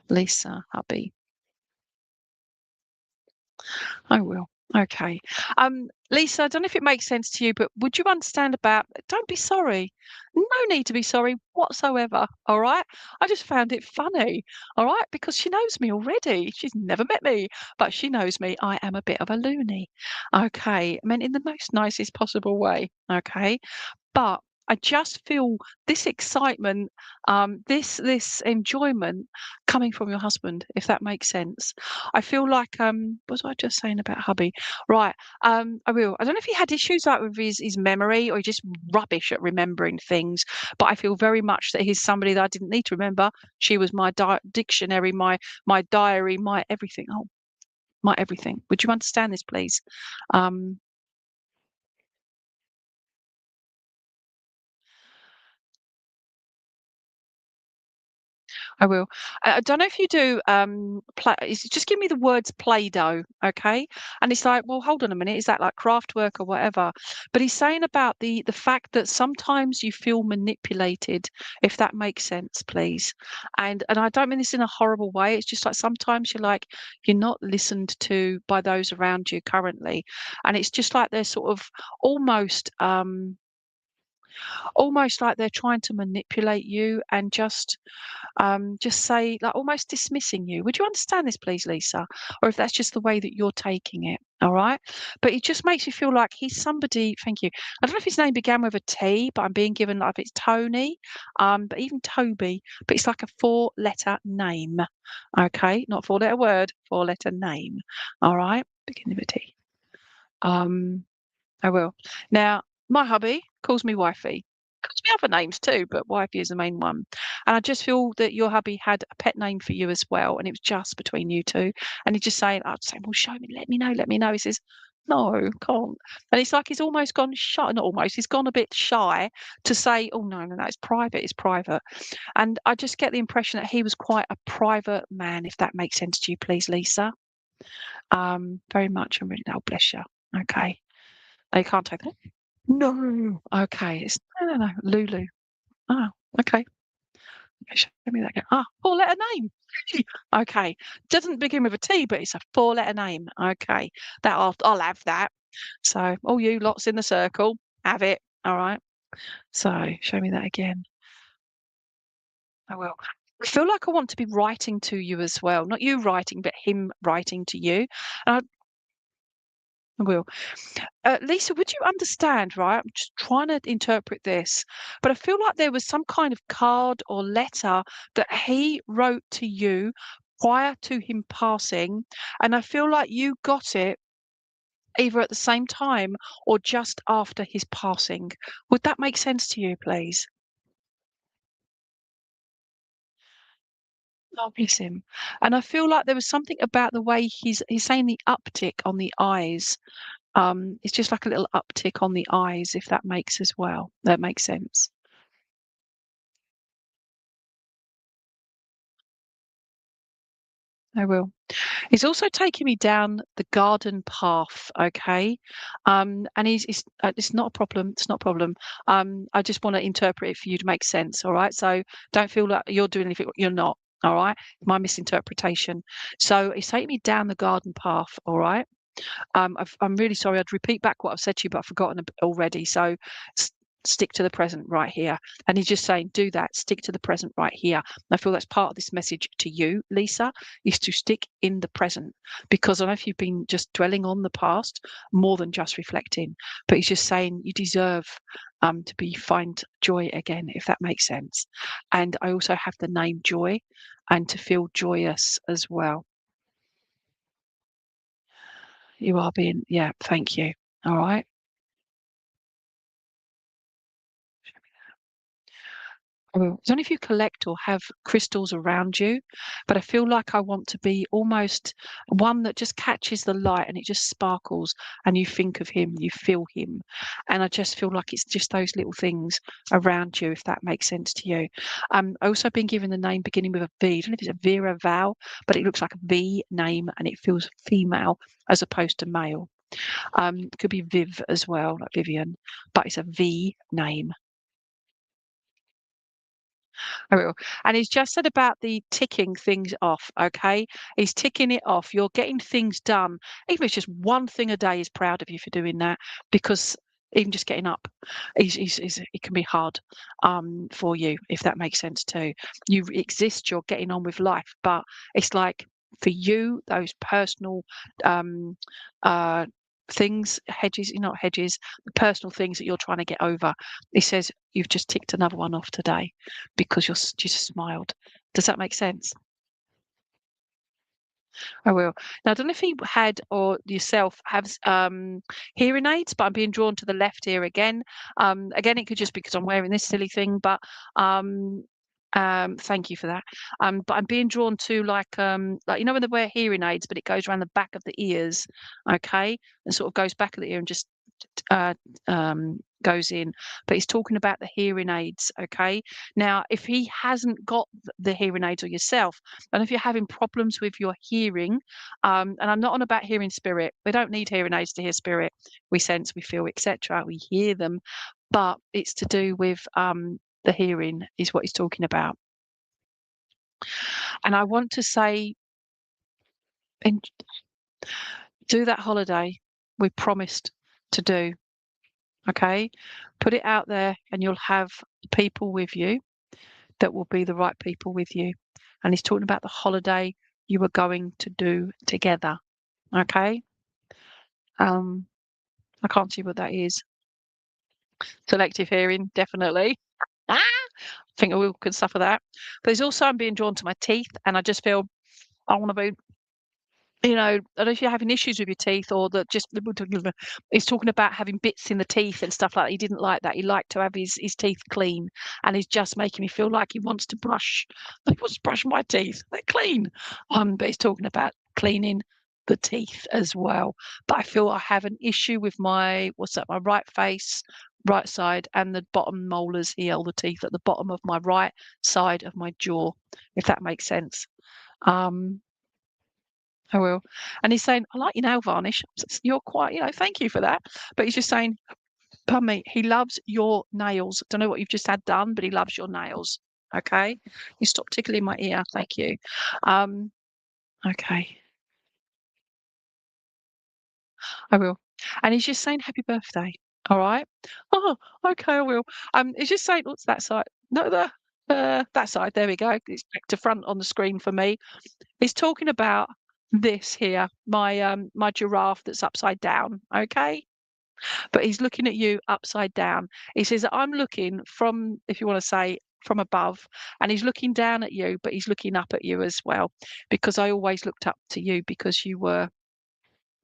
Lisa, hubby. I will. Okay. Lisa, I don't know if it makes sense to you, but would you understand about don't be sorry. No need to be sorry whatsoever. All right. I just found it funny. All right. Because she knows me already. She's never met me, but she knows me. I am a bit of a loony. Okay. I mean, in the most nicest possible way. Okay. But I just feel this excitement, this enjoyment coming from your husband, if that makes sense. I feel like what was I just saying about hubby? Right. I will. I don't know if he had issues like with his memory or he's just rubbish at remembering things, but I feel very much that he's somebody that I didn't need to remember. She was my dictionary, my diary, my everything. Oh, my everything. Would you understand this, please? I will. I don't know if you do just give me the words Play-Doh, okay? And it's like, well, hold on a minute, is that like craft work or whatever? But he's saying about the fact that sometimes you feel manipulated, if that makes sense, please. And I don't mean this in a horrible way. It's just like sometimes you're not listened to by those around you currently. And it's just like they're sort of almost almost like they're trying to manipulate you and just say, like, almost dismissing you. Would you understand this, please, Lisa? Or if that's just the way that you're taking it, all right? But it just makes you feel like he's somebody. Thank you. I don't know if his name began with a T, but I'm being given like it's Tony, but even Toby. But it's like a 4-letter name, okay? Not 4-letter word, 4-letter name, all right? Beginning with a T. I will. Now, my hubby calls me wifey. Calls me other names too, but wifey is the main one. And I just feel that your hubby had a pet name for you as well, and it was just between you two. And he's just saying, I'd say, well, show me, let me know, let me know. He says, no, can't. And it's like he's almost gone shy, not almost, he's gone a bit shy to say, oh, no, it's private, it's private. And I just get the impression that he was quite a private man, if that makes sense to you, please, Lisa. Very much. I'm really, oh, bless you. Okay. Oh, you can't take that? No. Okay. It's no. Lulu. Oh, okay. Show me that again. Ah, 4-letter name. Okay. Doesn't begin with a T, but it's a 4-letter name. Okay. That I'll have that. So all you lots in the circle, have it. All right. So show me that again. I will. I feel like I want to be writing to you as well. Not you writing, but him writing to you. And I will. Lisa, would you understand, right? I'm just trying to interpret this, but I feel like there was some kind of card or letter that he wrote to you prior to him passing, and I feel like you got it either at the same time or just after his passing. Would that make sense to you, please? Oh, bless him. And I feel like there was something about the way he's saying the uptick on the eyes. It's just like a little uptick on the eyes, if that makes that makes sense. I will. He's also taking me down the garden path, okay? And it's not a problem. It's not a problem. I just want to interpret it for you to make sense, all right? So don't feel like you're doing anything you're not, all right? My misinterpretation. So he's taking me down the garden path, all right? I'm really sorry. I'd repeat back what I've said to you, but I've forgotten already. So stick to the present right here. And he's just saying, do that. Stick to the present right here. I feel that's part of this message to you, Lisa, is to stick in the present. Because I don't know if you've been just dwelling on the past more than just reflecting, but he's just saying you deserve to find joy again, if that makes sense. And I also have the name Joy, and to feel joyous as well. You are being, yeah, thank you. All right. I will. It's only if you collect or have crystals around you, but I feel like I want to be almost one that just catches the light and it just sparkles and you think of him, you feel him. And I just feel like it's just those little things around you, if that makes sense to you. I also been given the name beginning with a V. I don't know if it's a Vera Val, but it looks like a V name and it feels female as opposed to male. It could be Viv as well, like Vivian, but it's a V name. I will. And he's just said about the ticking things off, okay? He's ticking it off. You're getting things done. Even if it's just one thing a day, he's proud of you for doing that, because even just getting up, it can be hard for you, if that makes sense too. You exist, you're getting on with life, but it's like for you, those personal things, not hedges, the personal things that you're trying to get over. He says you've just ticked another one off today because you just smiled. Does that make sense? I will. Now, I don't know if he had or yourself have hearing aids, but I'm being drawn to the left here again. Again, it could just be because I'm wearing this silly thing, but Thank you for that. But I'm being drawn to like when they wear hearing aids, but it goes around the back of the ears, okay, and sort of goes back of the ear and just uh, goes in. But he's talking about the hearing aids, okay. Now, if he hasn't got the hearing aids or yourself, and if you're having problems with your hearing, and I'm not on about hearing spirit. We don't need hearing aids to hear spirit. We sense, we feel, etc. We hear them, but it's to do with the hearing is what he's talking about. And I want to say, do that holiday we promised to do, okay? Put it out there and you'll have people with you that will be the right people with you. And he's talking about the holiday you were going to do together, okay? I can't see what that is. Selective hearing, definitely. I think we could suffer that. But there's also, I'm being drawn to my teeth, and I just feel I want to be, I don't know if you're having issues with your teeth or that just, he's talking about having bits in the teeth and stuff like that. He didn't like that. He liked to have his teeth clean, and he's just making me feel like he wants to brush my teeth. They're clean. But he's talking about cleaning the teeth as well. But I feel I have an issue with my right face, right side, and the bottom molars here, all the teeth at the bottom of my right side of my jaw, if that makes sense. I will. And he's saying, I like your nail varnish. You're quite, thank you for that. But he's just saying, pardon me, he loves your nails. Don't know what you've just had done, but he loves your nails. Okay. You stop tickling my ear. Thank you. Okay. I will. And he's just saying happy birthday. All right. Oh, okay, I will. He's just saying, what's that side? No, that side. There we go. It's back to front on the screen for me. He's talking about this here, my giraffe that's upside down, okay? But he's looking at you upside down. He says, I'm looking from, if you want to say, from above, and he's looking down at you, but he's looking up at you as well, because I always looked up to you because you were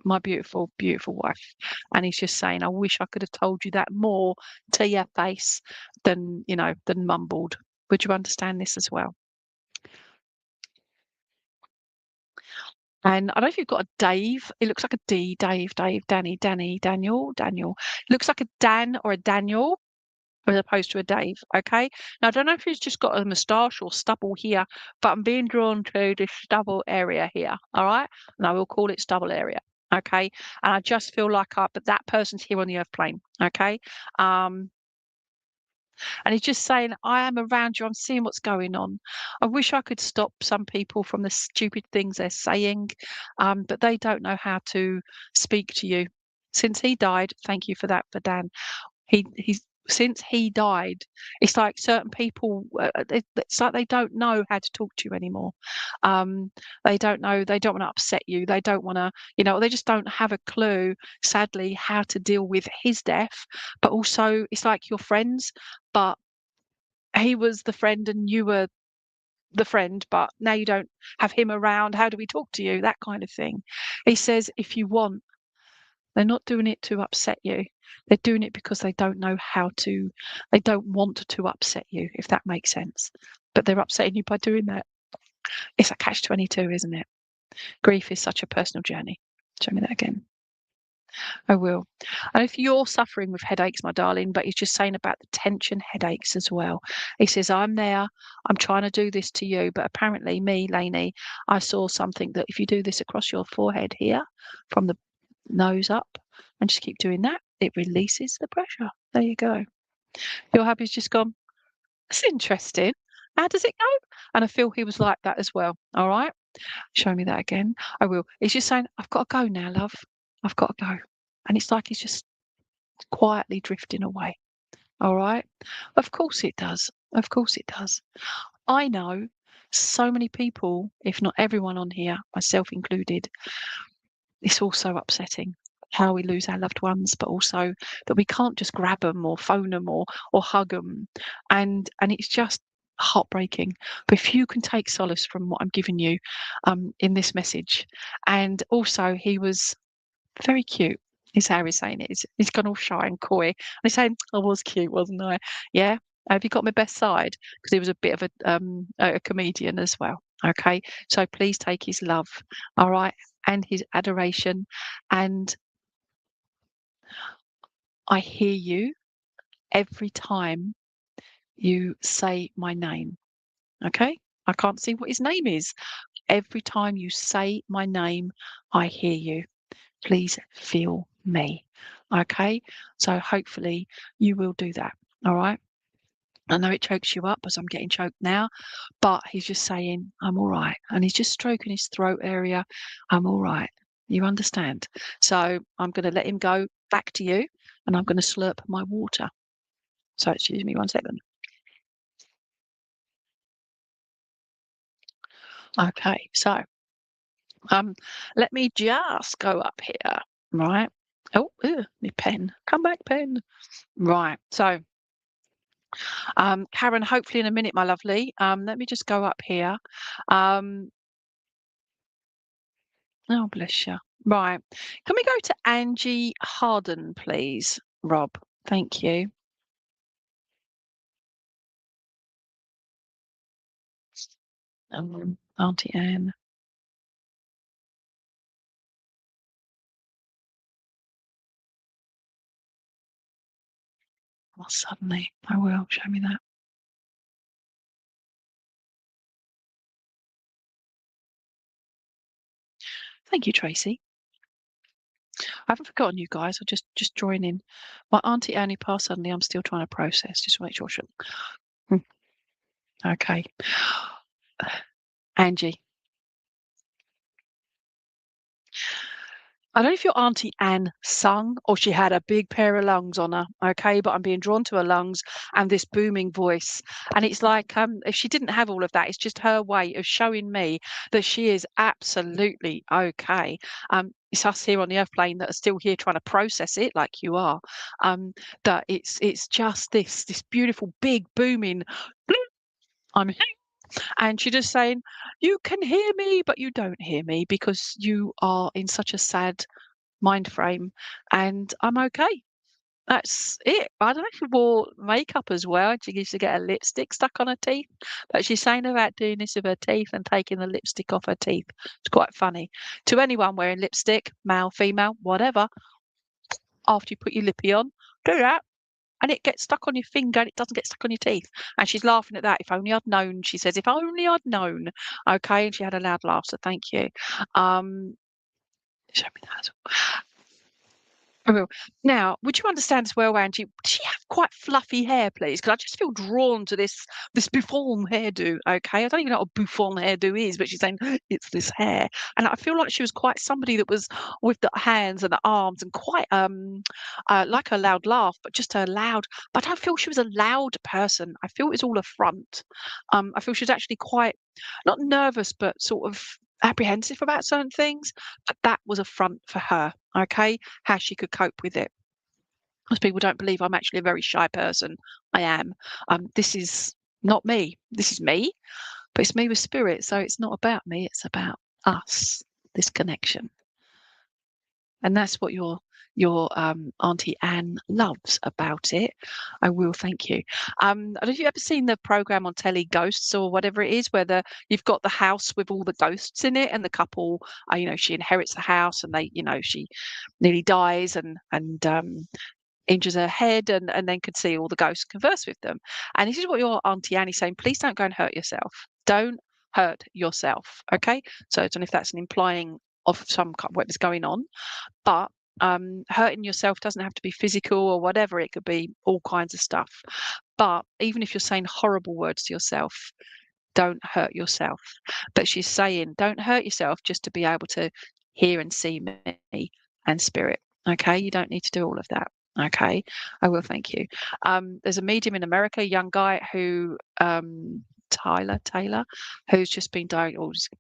my beautiful, beautiful wife. And he's just saying, I wish I could have told you that more to your face than mumbled. Would you understand this as well? And I don't know if you've got a Dave. It looks like a D. Dave, Danny, Daniel. Looks like a Dan or a Daniel as opposed to a Dave. Okay. Now I don't know if he's just got a moustache or stubble here, but I'm being drawn to the stubble area here. All right. And I will call it stubble area. Okay. And I just feel like but that person's here on the earth plane. Okay. And he's just saying, I am around you. I'm seeing what's going on. I wish I could stop some people from the stupid things they're saying, but they don't know how to speak to you. Since he died, thank you for that, for Dan. Since he died, it's like certain people, it's like they don't know how to talk to you anymore. They don't know, they don't want to upset you. They don't want to, they just don't have a clue, sadly, how to deal with his death. But also, it's like you're friends, but he was the friend and you were the friend, but now you don't have him around. How do we talk to you? That kind of thing. He says, if you want, they're not doing it to upset you. They're doing it because they don't know how to, they don't want to upset you, if that makes sense. But they're upsetting you by doing that. It's a catch-22, isn't it? Grief is such a personal journey. Show me that again. I will. And if you're suffering with headaches, my darling, but he's just saying about the tension headaches as well. He says, I'm there. I'm trying to do this to you. But apparently me, Lainey, I saw something that if you do this across your forehead here, from the nose up, and just keep doing that, it releases the pressure. There you go. Your hubby's just gone, that's interesting. How does it go? And I feel he was like that as well. All right. Show me that again. I will. He's just saying, I've got to go now, love. I've got to go. And it's like he's just quietly drifting away. All right. Of course it does. Of course it does. I know so many people, if not everyone on here, myself included, it's also upsetting how we lose our loved ones, but also that we can't just grab them or phone them or hug them. And it's just heartbreaking. But if you can take solace from what I'm giving you in this message, and also he was very cute, is how he's saying it. He's gone all shy and coy. And he's saying, I was cute, wasn't I? Yeah. Have you got my best side? Because he was a bit of a comedian as well. Okay, so please take his love, all right, and his adoration. And I hear you every time you say my name. Okay, I can't see what his name is. Every time you say my name, I hear you. Please feel me. Okay, so hopefully you will do that. All right. I know it chokes you up as I'm getting choked now, but he's just saying, I'm all right. And he's just stroking his throat area. I'm all right. You understand? So I'm going to let him go back to you and I'm going to slurp my water. So excuse me 1 second. Okay, so let me just go up here. Right. Oh, my pen. Come back, pen. Right. So Karen, hopefully in a minute, my lovely. Let me just go up here. Oh, bless you. Right. Can we go to Angie Harden, please, Rob? Thank you. Auntie Anne. Well, suddenly, I will. Show me that. Thank you, Tracy. I haven't forgotten you guys. I just join in. My Auntie Annie passed suddenly. I'm still trying to process. Just to make sure. Okay. Angie. I don't know if your Auntie Anne sung or she had a big pair of lungs on her, okay? But I'm being drawn to her lungs and this booming voice. And it's like, if she didn't have all of that, it's just her way of showing me that she is absolutely okay. It's us here on the earth plane that are still here trying to process it like you are. That it's just this beautiful, big, booming, I'm here. And she's just saying, you can hear me, but you don't hear me because you are in such a sad mind frame and I'm okay. That's it. I don't know if she wore makeup as well. She used to get a lipstick stuck on her teeth. But she's saying about doing this with her teeth and taking the lipstick off her teeth. It's quite funny. To anyone wearing lipstick, male, female, whatever, after you put your lippy on, do that. And it gets stuck on your finger and it doesn't get stuck on your teeth. And she's laughing at that. If only I'd known, she says, if only I'd known. Okay. And she had a loud laugh. So thank you. Show me that. I will. Now, would you understand as well, Angie? Does she have quite fluffy hair, please? Because I just feel drawn to this Buffon hairdo. Okay, I don't even know what a Buffon hairdo is, but she's saying it's this hair, and I feel like she was quite somebody that was with the hands and the arms and quite like a loud laugh, but just a loud. But I don't feel she was a loud person. I feel it's all a front. I feel she's actually quite not nervous, but sort of apprehensive about certain things, but that was a front for her, okay? How she could cope with it. Most people don't believe I'm actually a very shy person. I am. This is not me. This is me, but it's me with spirit. So it's not about me. It's about us, this connection. And that's what your Auntie Anne loves about it. I will, thank you. I don't know if you've ever seen the program on telly, Ghosts or whatever it is, where you've got the house with all the ghosts in it, and the couple, she inherits the house, and she nearly dies and injures her head, and then can see all the ghosts converse with them. And this is what your Auntie Annie's saying: please don't go and hurt yourself. Don't hurt yourself. Okay, so I don't know if that's an implying of some kind of what is going on, but hurting yourself doesn't have to be physical or whatever. It could be all kinds of stuff. But even if you're saying horrible words to yourself, don't hurt yourself. But she's saying don't hurt yourself just to be able to hear and see me and spirit. Okay, you don't need to do all of that. Okay, I will, thank you. There's a medium in America, a young guy who Taylor, who's just been diagnosed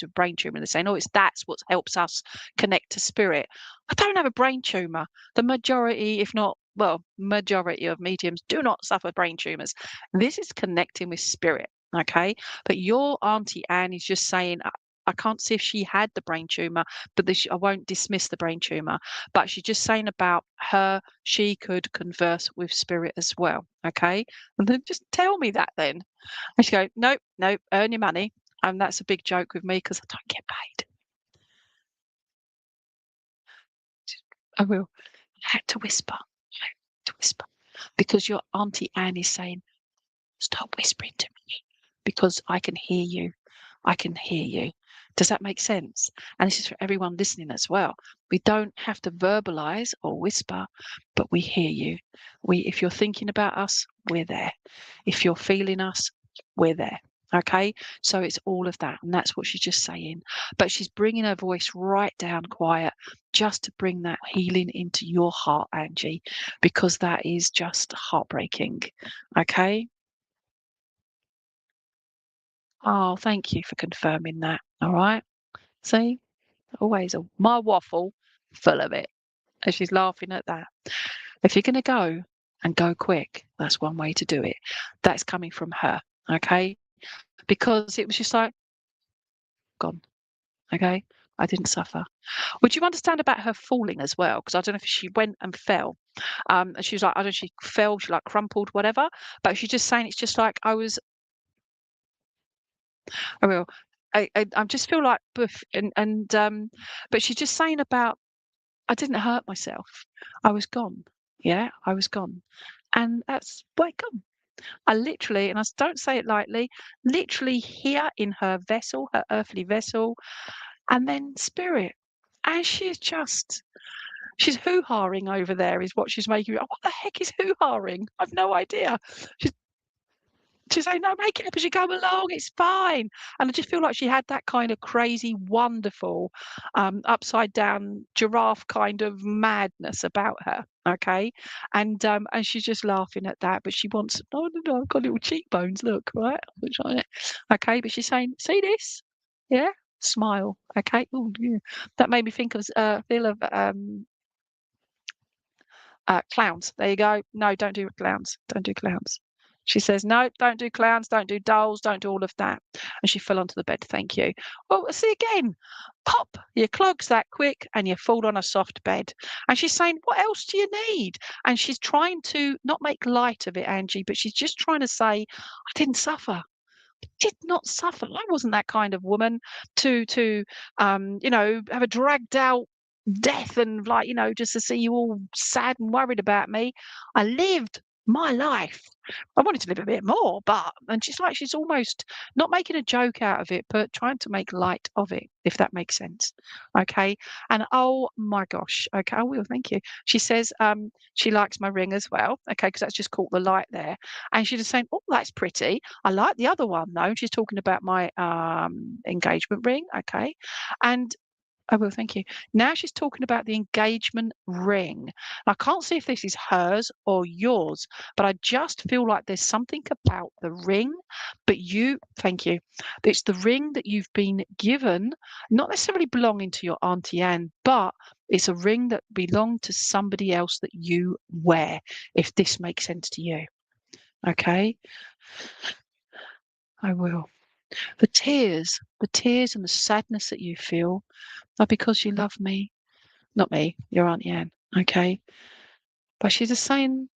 with brain tumor. And they're saying, that's what helps us connect to spirit. I don't have a brain tumor. The majority, if not, majority of mediums do not suffer brain tumors. This is connecting with spirit, okay? But your Auntie Anne is just saying, I can't see if she had the brain tumor, but I won't dismiss the brain tumor. But she's just saying about her, she could converse with spirit as well. Okay. And then just tell me that then. And she go, nope, nope, earn your money. And that's a big joke with me because I don't get paid. I will. I had to whisper. I had to whisper. Because your Auntie Anne is saying, stop whispering to me because I can hear you. I can hear you. Does that make sense? And this is for everyone listening as well. We don't have to verbalize or whisper, but we hear you. If you're thinking about us, we're there. If you're feeling us, we're there. Okay, so it's all of that, and that's what she's just saying. But she's bringing her voice right down quiet, just to bring that healing into your heart, Angie, because that is just heartbreaking. Okay. Oh, thank you for confirming that. All right. See, always my waffle full of it. And she's laughing at that. If you're going to go and go quick, that's one way to do it. That's coming from her. Okay. Because it was just like, gone. Okay. I didn't suffer. Would you understand about her falling as well? Because I don't know if she went and fell. And she was like, I don't know, she fell, she like crumpled, whatever. But she's just saying it's just like I will. I just feel like boof and but she's just saying about I didn't hurt myself. I was gone. Yeah, I was gone. And that's where I gone. I literally, and I don't say it lightly, literally here in her vessel, her earthly vessel, and then spirit. And she's hoo-haring over there is what she's making. Oh, what the heck is hoo-haring? I've no idea. She's saying, no, make it up as you go along, it's fine. And I just feel like she had that kind of crazy, wonderful, upside down giraffe kind of madness about her. Okay. And she's just laughing at that, but she wants, no, I've got little cheekbones, look, right? Okay, but she's saying, see this? Yeah, smile. Okay. Oh, yeah. That made me think of clowns. There you go. No, don't do clowns. Don't do clowns. She says, no, don't do clowns, don't do dolls, don't do all of that. And she fell onto the bed. Thank you. Well, see again, pop, your clogs that quick and you fall on a soft bed. And she's saying, what else do you need? And she's trying to not make light of it, Angie, but she's just trying to say, I didn't suffer. Did not suffer. I wasn't that kind of woman to have a dragged out death and just to see you all sad and worried about me. I lived my life. I wanted to live a bit more, and she's almost not making a joke out of it, but trying to make light of it, if that makes sense. Okay. And oh my gosh. Okay, I will. Thank you. She says she likes my ring as well. Okay, because that's just caught the light there. And she's just saying, oh, that's pretty. I like the other one though. And she's talking about my engagement ring. Okay. And I will, thank you. Now she's talking about the engagement ring. I can't see if this is hers or yours, but I just feel like there's something about the ring. But thank you. It's the ring that you've been given, not necessarily belonging to your Auntie Anne, but it's a ring that belonged to somebody else that you wear, if this makes sense to you. Okay? I will. The tears and the sadness that you feel are because you love me. Not me, your Auntie Anne, okay? But she's just saying,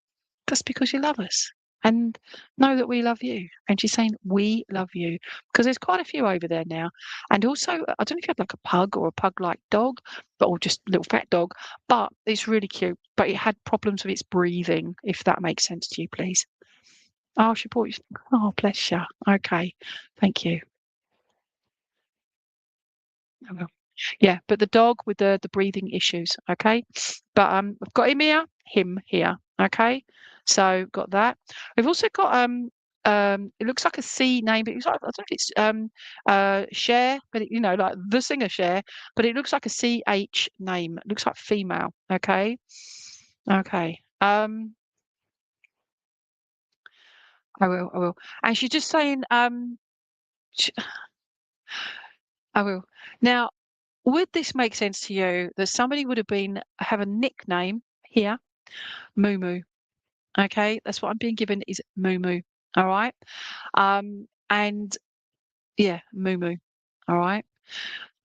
that's because you love us. And know that we love you. And she's saying, we love you. Because there's quite a few over there now. And also, I don't know if you had like a pug or a pug-like dog, or just a little fat dog, but it's really cute. But it had problems with its breathing, if that makes sense to you, please. Oh, she brought you. Oh, bless you. Okay. Thank you. I will. Yeah, but the dog with the breathing issues, okay? But I've got him here, okay? So got that. We've also got it looks like a C name, but it's like, I don't know if it's Cher, but like the singer Cher, but it looks like a CH name. It looks like female, okay? Okay. I will. And she's just saying I will. Now, would this make sense to you that somebody would have a nickname here, Moo Moo? Okay, that's what I'm being given is Moo Moo. All right, and yeah, Moo Moo. All right,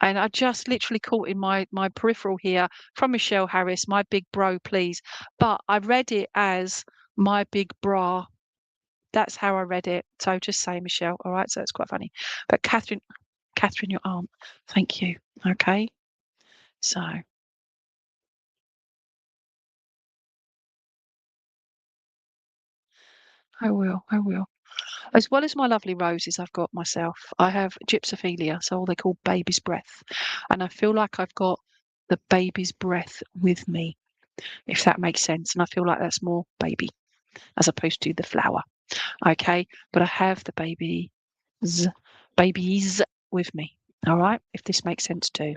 And I just literally caught in my peripheral here from Michelle Harris, my big bro, please. But I read it as my big bra. That's how I read it. So just say Michelle, all right? So it's quite funny. But Catherine, your aunt, thank you. Okay. So I will. As well as my lovely roses I've got myself, I have gypsophilia, so all they call baby's breath. And I feel like I've got the baby's breath with me, if that makes sense. And I feel like that's more baby as opposed to the flower. Okay. But I have the babies with me. All right. If this makes sense too.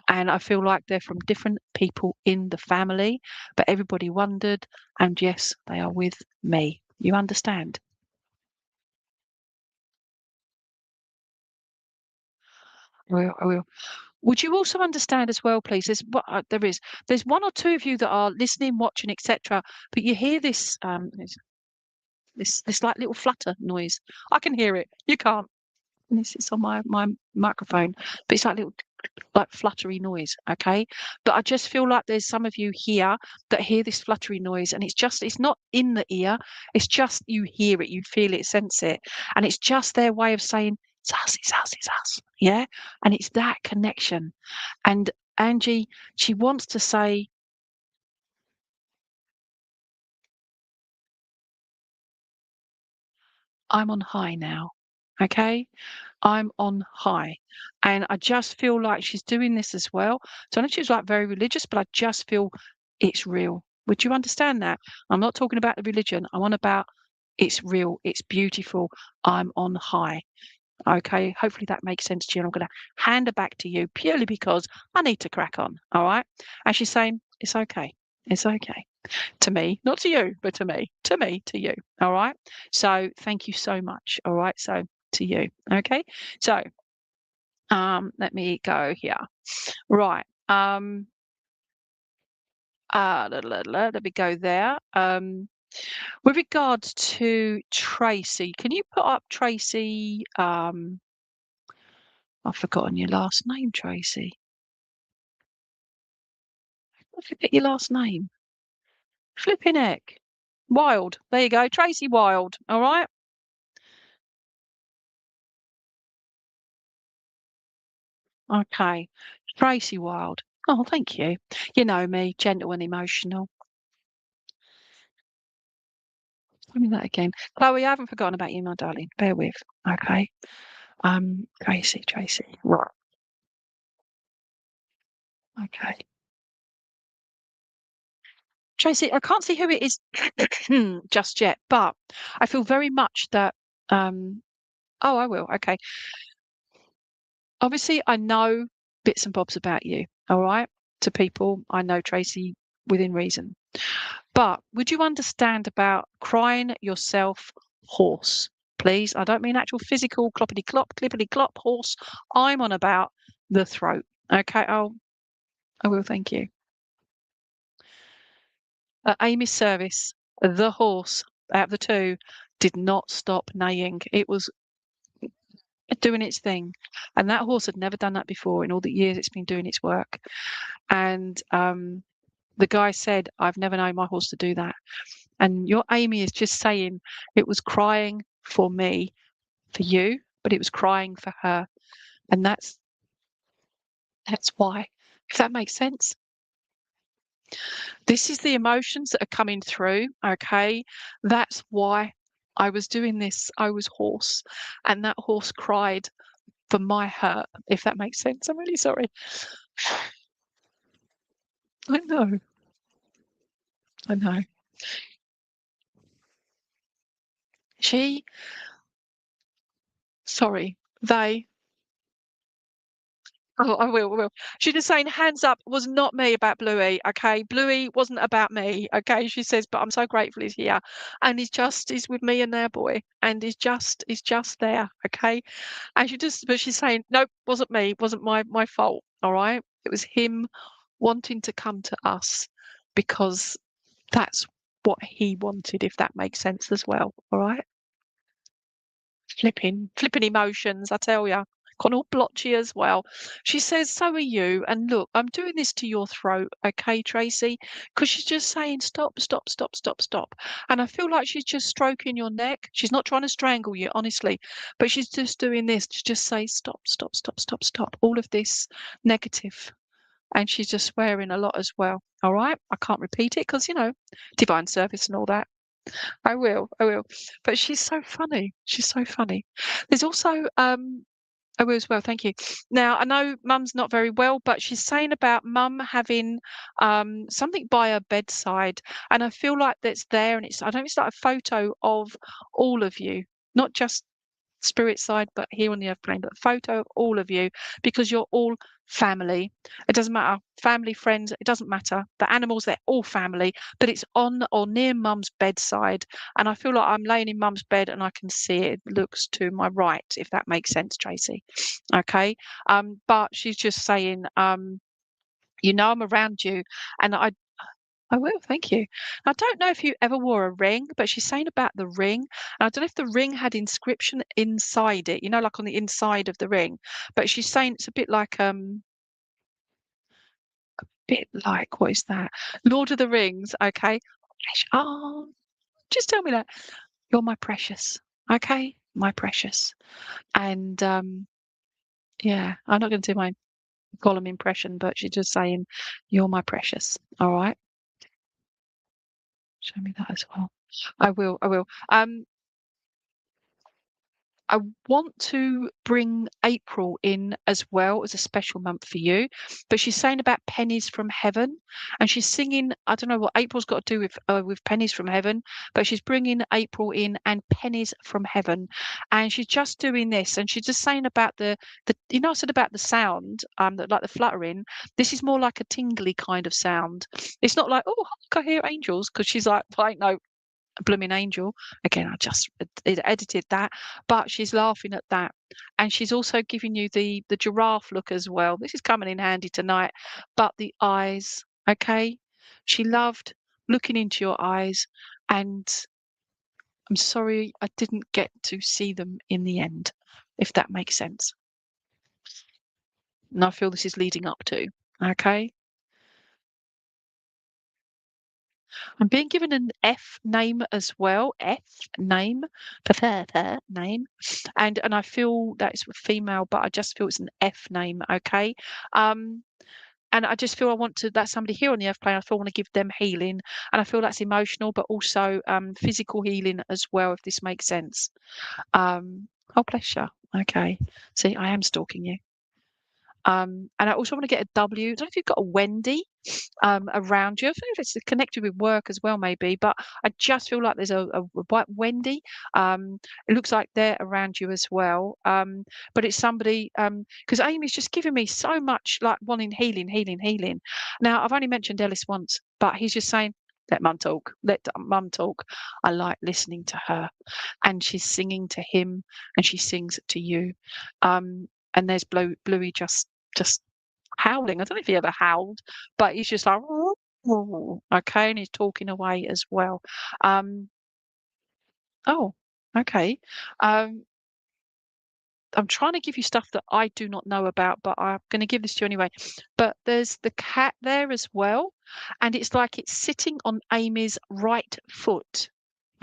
And I feel like they're from different people in the family, but everybody wondered. And yes, they are with me. You understand? I will. Would you also understand as well, please? There's one or two of you that are listening, watching, etc. But you hear this this like little flutter noise. I can hear it. You can't. And it's on my microphone, but it's like little like fluttery noise. Okay, but I just feel like there's some of you here that hear this fluttery noise, and it's not in the ear. It's just you hear it, you feel it, sense it, and it's just their way of saying it's us, it's us, it's us. Yeah, and it's that connection. And Angie, she wants to say, I'm on high now. Okay, I'm on high. And I just feel like she's doing this as well. So I know she's like very religious, but I just feel it's real. Would you understand that? I'm not talking about the religion. I'm on about it's real. It's beautiful. I'm on high. Okay. Hopefully that makes sense to you. And I'm going to hand it back to you purely because I need to crack on. All right. And she's saying, it's okay. It's okay. To me, not to you, but to me, to you. All right. So thank you so much. All right. So to you. Okay. So let me go here. Right. Let me go there. With regards to Tracy, can you put up Tracy? I've forgotten your last name, Tracy. I forget your last name. Flipping heck. Wild. There you go. Tracy Wild. All right. Okay. Tracy Wild. Oh, thank you. You know me, gentle and emotional. Tell me that again. Chloe, I haven't forgotten about you, my darling. Bear with. Okay. Tracy. Right. Okay. Tracy, I can't see who it is just yet, but I feel very much that oh, I will. Okay. Obviously, I know bits and bobs about you, all right? To people, I know Tracy within reason. But would you understand about crying yourself hoarse, please? I don't mean actual physical cloppity clop, clippity clop horse. I'm on about the throat. Okay. Oh, I will. Thank you. At Amy's service, the horse out of the two did not stop neighing. It was doing its thing. And that horse had never done that before in all the years it's been doing its work. And the guy said, I've never known my horse to do that. And your Amy is just saying it was crying for me, for you, but it was crying for her. And that's why, if that makes sense. This is the emotions that are coming through. Okay. That's why I was doing this. I was hoarse, and that horse cried for my hurt, if that makes sense. I'm really sorry. I know. Sorry, they. Oh, I will. She's just saying, hands up, was not me about Bluey. Okay, Bluey wasn't about me. Okay, she says, but I'm so grateful he's here, and he's with me and their boy, and he's just there. Okay, and but she's saying, nope, wasn't me, wasn't my fault. All right, it was him wanting to come to us because that's what he wanted, if that makes sense as well. All right, flipping emotions, I tell ya. Gone all blotchy as well. She says, so are you. And look, I'm doing this to your throat, okay, Tracy? Because she's just saying, stop, stop, stop, stop, stop. And I feel like she's just stroking your neck. She's not trying to strangle you, honestly, but she's just doing this to just say, stop, stop, stop, stop, stop. All of this negative. And she's just swearing a lot as well. All right. I can't repeat it because, divine service and all that. I will. But she's so funny. She's so funny. There's also, I will as well. Thank you. Now, I know Mum's not very well, but she's saying about Mum having something by her bedside. And I feel like that's there. And I don't know, it's like a photo of all of you, not just spirit side, but here on the earth plane, but a photo of all of you, because you're all family. It doesn't matter, family, friends, it doesn't matter. The animals, they're all family, but it's on or near Mum's bedside. And I feel like I'm laying in Mum's bed and I can see it. It looks to my right, if that makes sense, Tracy. Okay. But she's just saying, I'm around you, and I will, thank you. I don't know if you ever wore a ring, but she's saying about the ring. And I don't know if the ring had inscription inside it, like on the inside of the ring. But she's saying it's a bit like what is that? Lord of the Rings, okay? Oh, just tell me that. You're my precious, okay? My precious. And yeah, I'm not going to do my Gollum impression, but she's just saying, you're my precious, all right? Show me that as well. I will. I want to bring April in as well as a special month for you, but she's saying about pennies from heaven, and she's singing. I don't know what April's got to do with pennies from heaven, but she's bringing April in and pennies from heaven, and she's just doing this, and she's just saying about the I said about the sound, like the fluttering. This is more like a tingly kind of sound. It's not like, oh, look, I hear angels, because she's like, no, a blooming angel. Again, I just edited that, but she's laughing at that. And she's also giving you the giraffe look as well. This is coming in handy tonight. But the eyes, okay? She loved looking into your eyes, and I'm sorry I didn't get to see them in the end, if that makes sense. And I feel this is leading up to, okay? I'm being given an F name as well. F name, name, and I feel that it's female, but I just feel it's an F name. Okay, and I just feel I want to. That's somebody here on the earth plane. I feel I want to give them healing, and I feel that's emotional, but also physical healing as well. If this makes sense. Oh, bless you. Okay, see, I am stalking you. And I also want to get a W. I don't know if you've got a Wendy around you. I don't know if it's connected with work as well, maybe, but I just feel like there's a white Wendy. It looks like they're around you as well. But it's somebody, because Amy's just giving me so much, like wanting healing. Now, I've only mentioned Ellis once, but he's just saying, let Mum talk. Let Mum talk. I like listening to her. And she's singing to him, and she sings to you. And there's Bluey just howling. I don't know if he ever howled, but he's just like, okay, and he's talking away as well. Oh, okay. I'm trying to give you stuff that I do not know about, but I'm going to give this to you anyway. But there's the cat there as well, and it's like it's sitting on Amy's right foot.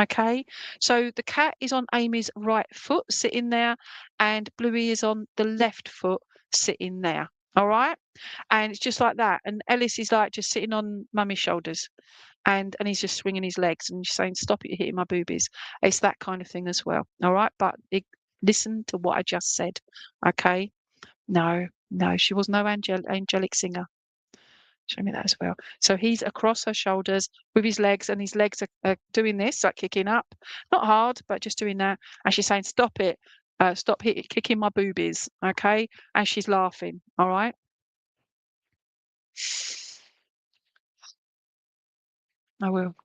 Okay, so the cat is on Amy's right foot, sitting there, and Bluey is on the left foot, sitting there. All right, and it's just like that. And Ellis is like just sitting on Mummy's shoulders, and he's just swinging his legs and saying, "Stop it, you're hitting my boobies." It's that kind of thing as well. All right, but listen to what I just said. Okay, no, she was no angelic singer. Show me that as well. So he's across her shoulders with his legs, and his legs are doing this, like kicking up. Not hard, but just doing that. And she's saying, stop it. Stop kicking my boobies. Okay. And she's laughing. All right. I will.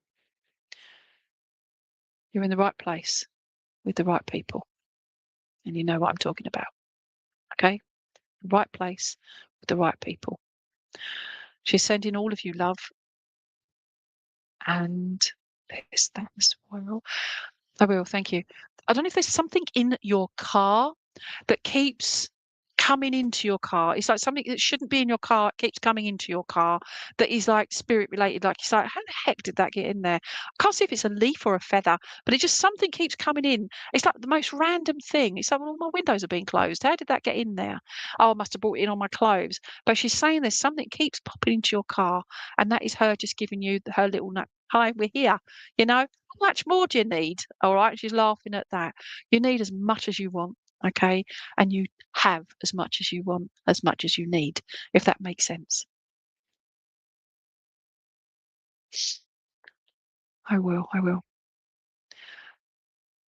You're in the right place with the right people. And you know what I'm talking about. Okay. The right place with the right people. She's sending all of you love. And there's that as well. I will. Thank you. I don't know if there's something in your car that keeps coming into your car. It's like something that shouldn't be in your car keeps coming into your car that is like spirit related. Like it's like, how the heck did that get in there? I can't see if it's a leaf or a feather, but it just something keeps coming in. It's like the most random thing. It's like, well, my windows are being closed. How did that get in there? Oh, I must have brought it in on my clothes. But she's saying there's something keeps popping into your car, and that is her just giving you her little note. Hi, we're here. You know, how much more do you need? All right. She's laughing at that. You need as much as you want. Okay. And you have as much as you want, as much as you need, if that makes sense. I will. I will.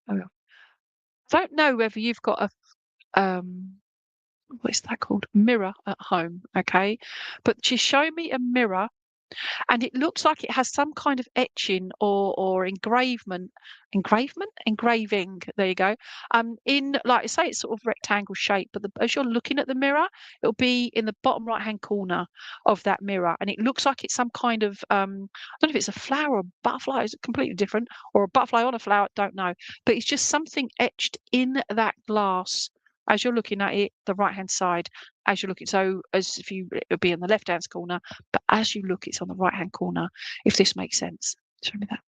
I will. I don't know whether you've got a what's that called? Mirror at home, okay? But she's showing me a mirror, and it looks like it has some kind of etching or engraving, there you go, in, like I say, it's sort of rectangle shape, but as you're looking at the mirror, it'll be in the bottom right hand corner of that mirror, and it looks like it's some kind of I don't know if it's a flower or a butterfly, it's completely different, or a butterfly on a flower, don't know, but it's just something etched in that glass as you're looking at it, the right hand side, as you're looking, so as if you, it would be in the left hand corner, but as you look, it's on the right hand corner, if this makes sense. Show me that.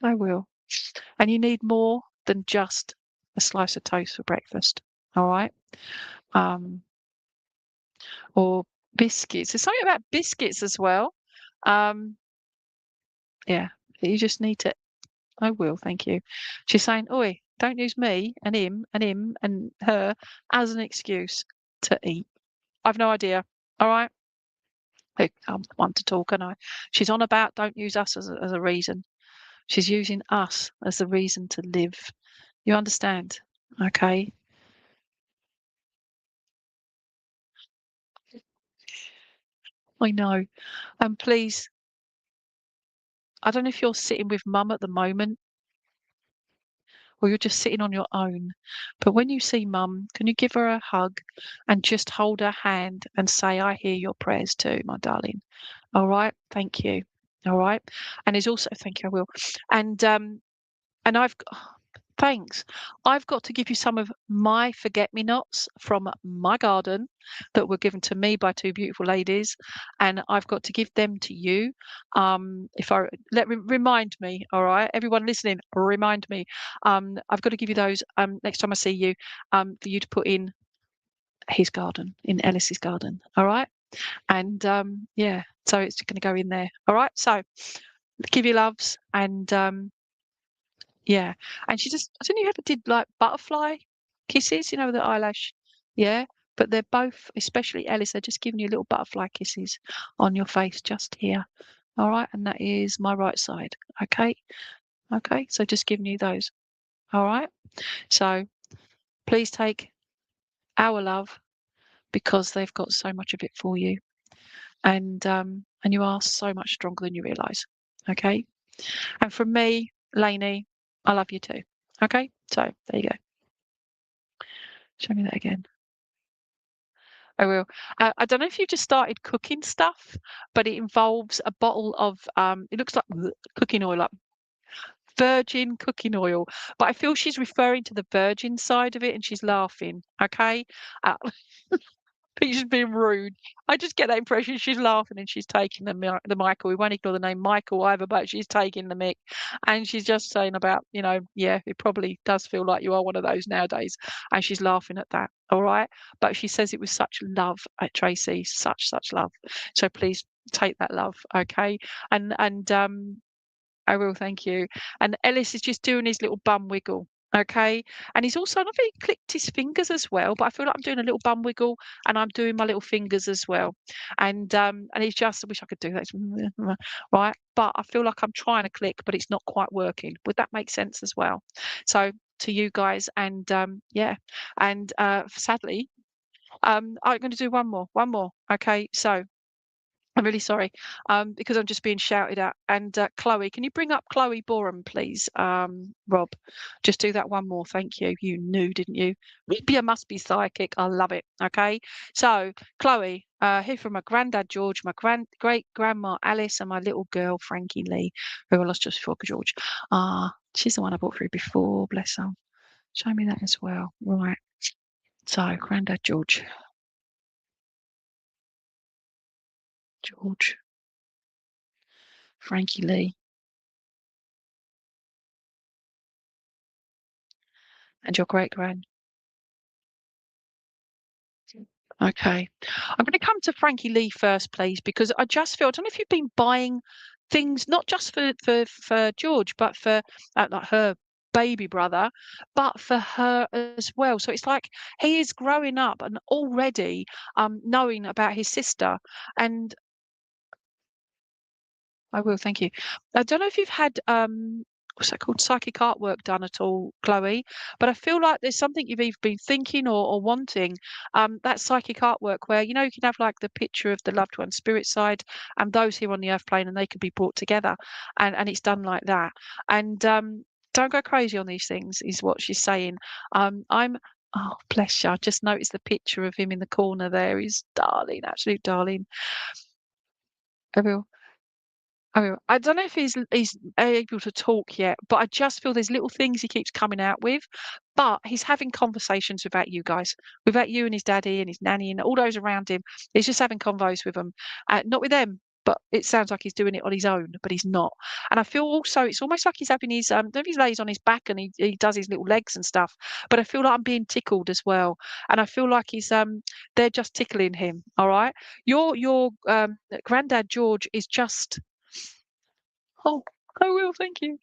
I will. And you need more than just a slice of toast for breakfast, all right? Or biscuits. There's something about biscuits as well. Yeah, you just need to. I will, thank you. She's saying, oi, don't use me and him and her as an excuse to eat. I've no idea, all right? Hey, I'm the one to talk, and she's on about don't use us as a reason. She's using us as the reason to live. You understand? Okay. I know. And please, I don't know if you're sitting with mum at the moment or you're just sitting on your own, but when you see mum, can you give her a hug and just hold her hand and say, I hear your prayers too, my darling. All right. Thank you. All right. And there's also, thank you, I will. And I've got, thanks. I've got to give you some of my forget-me-nots from my garden that were given to me by two beautiful ladies, and I've got to give them to you. If I remind me, all right, everyone listening, remind me. I've got to give you those next time I see you, for you to put in his garden, in Ellis's garden, all right? And yeah, so it's going to go in there, all right? So give your loves, and yeah, and she just, I don't know, you ever did like butterfly kisses, you know, the eyelash, yeah, but they're both, especially Ellis, they're just giving you little butterfly kisses on your face just here, all right, and that is my right side, okay, so just giving you those, all right, so please take our love because they've got so much of it for you, and you are so much stronger than you realise, okay, and from me, Lainey, I love you too. Okay, so there you go. Show me that again. I will. I don't know if you just started cooking stuff, but it involves a bottle of it looks like cooking oil, like virgin cooking oil. But I feel she's referring to the virgin side of it, and she's laughing. Okay, she's being rude. I just get that impression she's laughing and she's taking the Michael. We won't ignore the name Michael either, but she's taking the mick, and she's just saying about, you know, yeah, it probably does feel like you are one of those nowadays, and she's laughing at that. All right, but she says it was such love at Tracy, such love. So please take that love, okay? And I will, thank you. And Ellis is just doing his little bum wiggle. Okay, and he's also, I don't think he clicked his fingers as well, but I feel like I'm doing a little bum wiggle and I'm doing my little fingers as well. And he's just, I wish I could do that, right? But I feel like I'm trying to click, but it's not quite working. Would that make sense as well? So to you guys, and yeah, and sadly, I'm going to do one more. Okay, so I'm really sorry, because I'm just being shouted at. And Chloe, can you bring up Chloe Borum, please? Rob, just do that one more. Thank you. You knew, didn't you? You must be psychic. I love it. Okay. So Chloe, here from my granddad George, my great grandma Alice, and my little girl Frankie Lee, who I lost just before George. She's the one I brought through before. Bless her. Show me that as well. Right. So, Grandad George. George. Frankie Lee. And your great grand. Okay. I'm going to come to Frankie Lee first, please, because I just feel, I don't know if you've been buying things, not just for George, but for like her baby brother, but for her as well. So it's like he is growing up and already knowing about his sister. And I will, thank you. I don't know if you've had what's that called, psychic artwork done at all, Chloe, but I feel like there's something you've either been thinking or wanting. That psychic artwork where, you know, you can have like the picture of the loved one's spirit side and those here on the earth plane, and they could be brought together, and it's done like that. And don't go crazy on these things, is what she's saying. I'm Oh, bless you. I just noticed the picture of him in the corner there. He's darling, absolute darling. I will. I don't know if he's able to talk yet, but I just feel there's little things he keeps coming out with. But he's having conversations about you guys, without you and his daddy and his nanny and all those around him. He's just having convos with them, not with them. But it sounds like he's doing it on his own, but he's not. And I feel also it's almost like he's having his I don't know if he lays on his back and he does his little legs and stuff. But I feel like I'm being tickled as well, and I feel like he's they're just tickling him. All right, your granddad George is just. Oh, I will, thank you.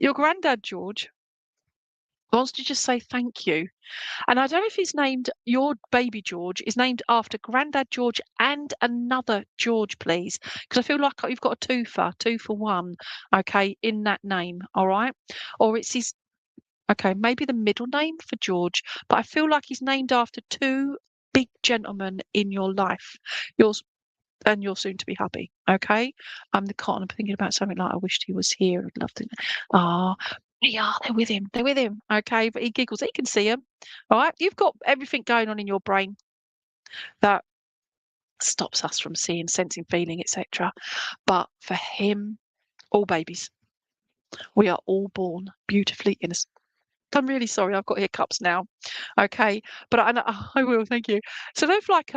Your granddad, George, wants to just say thank you. And I don't know if he's named, your baby George is named after Grandad George and another George, please. Because I feel like you've got a two for one, okay, in that name, all right? Or it's his, okay, maybe the middle name for George, but I feel like he's named after two big gentlemen in your life. Yours and your soon to be hubby, okay? The cotton, I'm thinking about something like I wished he was here. I'd love to. Ah, yeah, they're with him. They're with him. Okay, but he giggles. He can see him. All right. You've got everything going on in your brain that stops us from seeing, sensing, feeling, etc. But for him, all babies. We are all born beautifully innocent. I'm really sorry, I've got hiccups now. Okay. But I will, thank you. So they've like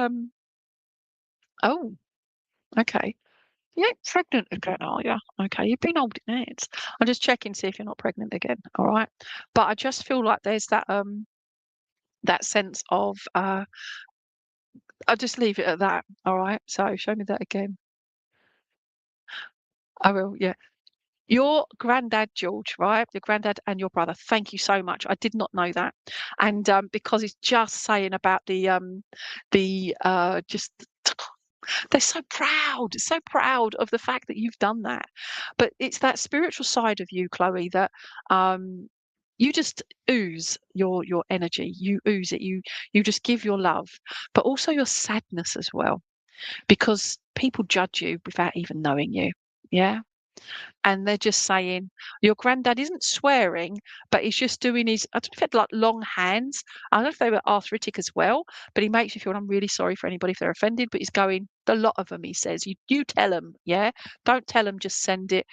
oh, okay. You ain't pregnant again, are you? Okay, you've been holding hands. I'm just checking, see if you're not pregnant again. All right. But I just feel like there's that sense of I'll just leave it at that. All right. So show me that again. I will, yeah. Your granddad George, right? Your granddad and your brother. Thank you so much. I did not know that. And because he's just saying about the just they're so proud of the fact that you've done that. But it's that spiritual side of you, Chloe, that you just ooze your energy. You ooze it. You just give your love, but also your sadness as well, because people judge you without even knowing you. Yeah. And they're just saying your granddad isn't swearing, but he's just doing his, I don't know if he had like long hands. I don't know if they were arthritic as well, but he makes me feel, and I'm really sorry for anybody if they're offended, but he's going, a lot of them, he says, you tell them, yeah? Don't tell them, just send it.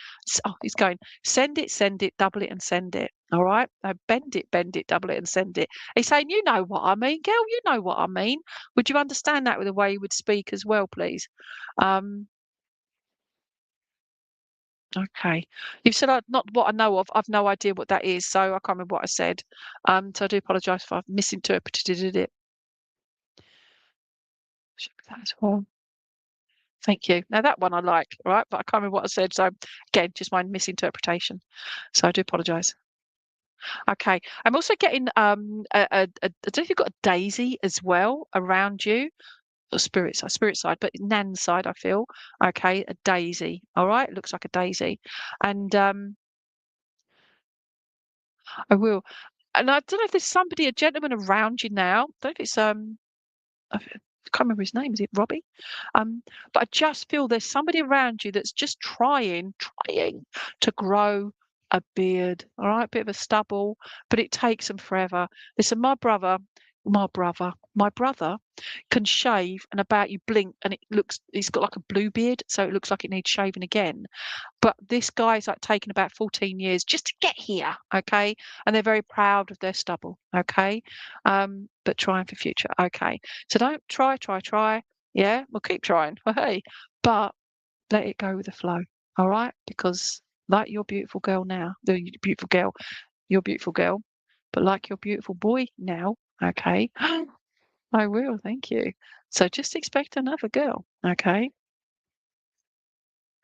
Oh, he's going, send it, double it and send it. All right? Now bend it, double it and send it. He's saying, you know what I mean, girl, you know what I mean. Would you understand that with the way you would speak as well, please? Okay. You've said not what I know of. I've no idea what that is, so I can't remember what I said. So I do apologise if I've misinterpreted it. Should be that as well. Thank you. Now that one I like, right? But I can't remember what I said. So again, just my misinterpretation. So I do apologise. Okay. I'm also getting I don't know if you've got a daisy as well around you. Or spirit side, but Nan's side, I feel. Okay, a daisy. All right, it looks like a daisy. And I will. And I don't know if there's somebody, a gentleman around you now. I don't know if it's I can't remember his name. Is it Robbie? But I just feel there's somebody around you that's just trying to grow a beard. All right, bit of a stubble, but it takes them forever. Listen, my brother, my brother can shave and about you blink and he's got like a blue beard, so it looks like it needs shaving again. But this guy's like taken about 14 years just to get here, okay? And they're very proud of their stubble, okay? But trying for future, okay? So don't try. Yeah, we'll keep trying, hey, but let it go with the flow, all right? Because like your beautiful girl now, you're beautiful girl, but like your beautiful boy now, okay? I will, thank you. So just expect another girl, okay?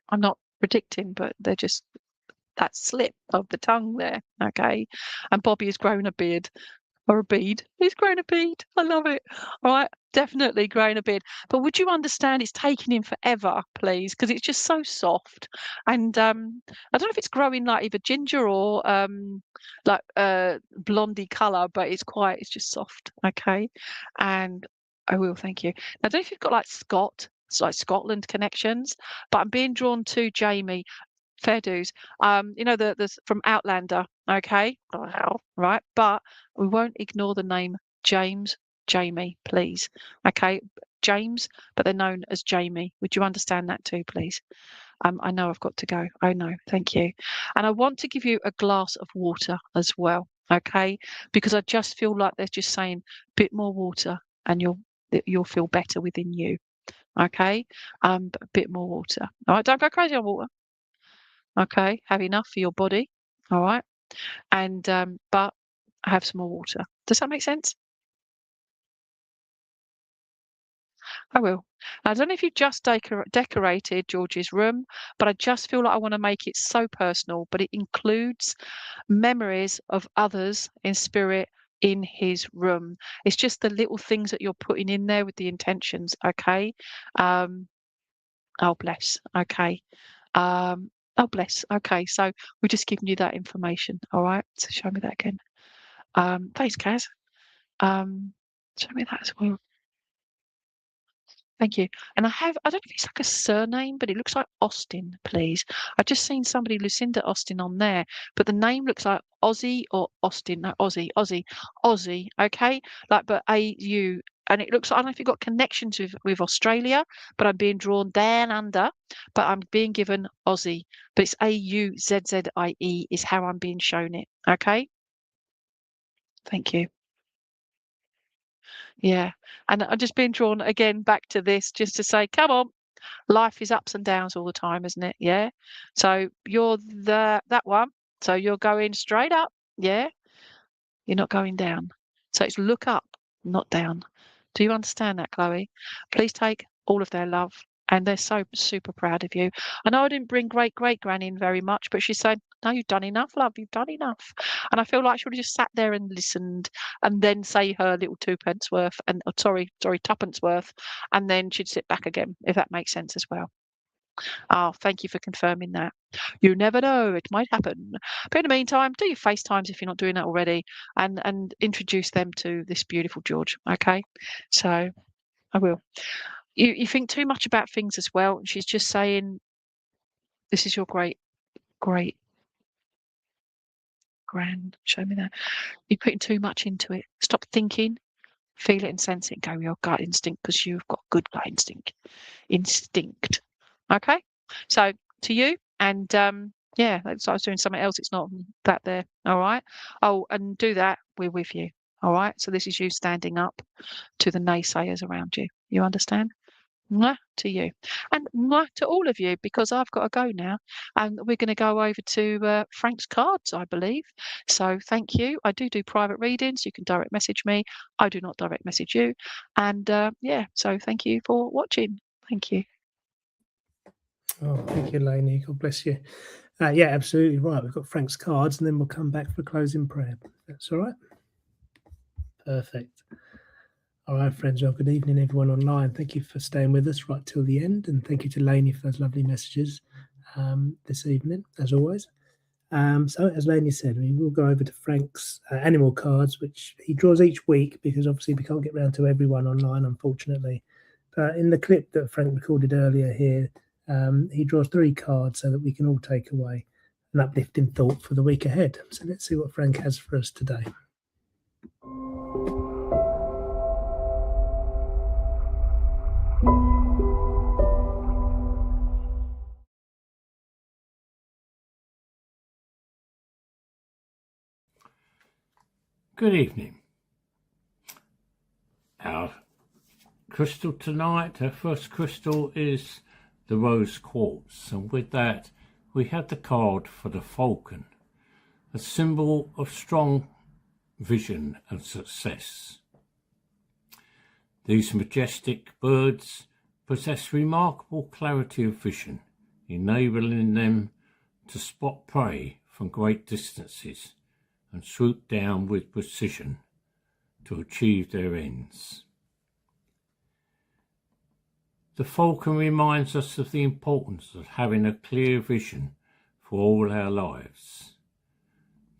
I'm not predicting, but they're just that slip of the tongue there, okay? And Bobby has grown a beard. Or a bead. He's grown a bead. I love it. All right, definitely grown a beard. But would you understand it's taking him forever, please? Because it's just so soft. And I don't know if it's growing like either ginger or like blondie colour, but it's just soft. Okay. And I will, thank you. Now, I don't know if you've got like Scotland connections, but I'm being drawn to Jamie. Fair dues. You know, the from Outlander, okay? Right? But we won't ignore the name Jamie, please. Okay, James, but they're known as Jamie. Would you understand that too, please? I know I've got to go. I know, thank you. And I want to give you a glass of water as well, okay? Because I just feel like they're just saying a bit more water and you'll feel better within you. Okay? But a bit more water. All right, don't go crazy on water. Okay, have enough for your body, all right, and but have some more water. Does that make sense? I will. I don't know if you just decorated George's room, but I just feel like I want to make it so personal, but it includes memories of others in spirit in his room. It's just the little things that you're putting in there with the intentions, okay? Oh, bless, okay. Oh, bless. Okay, so we're just giving you that information. All right. So show me that again. Thanks, Kaz. Show me that as well. Thank you. And I don't know if it's like a surname, but it looks like Austin, please. I've just seen somebody, Lucinda Austin, on there, but the name looks like Aussie or Austin. No, Aussie. Okay, like but AU, and it looks. I don't know if you've got connections with Australia, but I'm being drawn down under, but I'm being given Aussie, but it's AUZZIE is how I'm being shown it. Okay. Thank you. Yeah, and I'm just being drawn again back to this just to say, come on, life is ups and downs all the time, isn't it? Yeah. So you're that one. So you're going straight up. Yeah. You're not going down. So it's look up, not down. Do you understand that, Chloe? Please take all of their love. And they're so super proud of you. I know I didn't bring great granny in very much, but she said, no, you've done enough, love. You've done enough. And I feel like she would have just sat there and listened and then say her little 2p worth and sorry, 2p worth. And then she'd sit back again, if that makes sense as well. Oh, thank you for confirming that. You never know, it might happen. But in the meantime, do your FaceTimes if you're not doing that already and introduce them to this beautiful George. Okay. So I will. You think too much about things as well. And she's just saying, this is your great grand. Show me that. You're putting too much into it. Stop thinking, feel it and sense it and go with your gut instinct because you've got good gut instinct. Okay. So to you and yeah, I was doing something else. It's not that there. All right. Oh, and do that. We're with you. All right. So this is you standing up to the naysayers around you. You understand? Mwah to you and mwah to all of you because I've got to go now and we're going to go over to Frank's cards, I believe. So thank you. I do private readings. You can direct message me. I do not direct message you. And yeah, so thank you for watching. Thank you. Oh, thank you, Lainey. God bless you. Yeah, absolutely right. We've got Frank's cards and then we'll come back for closing prayer. That's all right. Perfect. All right, friends. Well, good evening, everyone online. Thank you for staying with us right till the end. And thank you to Lainey for those lovely messages this evening, as always. So, as Lainey said, we will go over to Frank's animal cards, which he draws each week because obviously we can't get round to everyone online, unfortunately. But in the clip that Frank recorded earlier here, he draws 3 cards so that we can all take away an uplifting thought for the week ahead. So let's see what Frank has for us today. Good evening. Our crystal tonight, our first crystal is the rose quartz, and with that we have the card for the falcon, a symbol of strong vision and success. These majestic birds possess remarkable clarity of vision, enabling them to spot prey from great distances and swoop down with precision to achieve their ends. The falcon reminds us of the importance of having a clear vision for all our lives.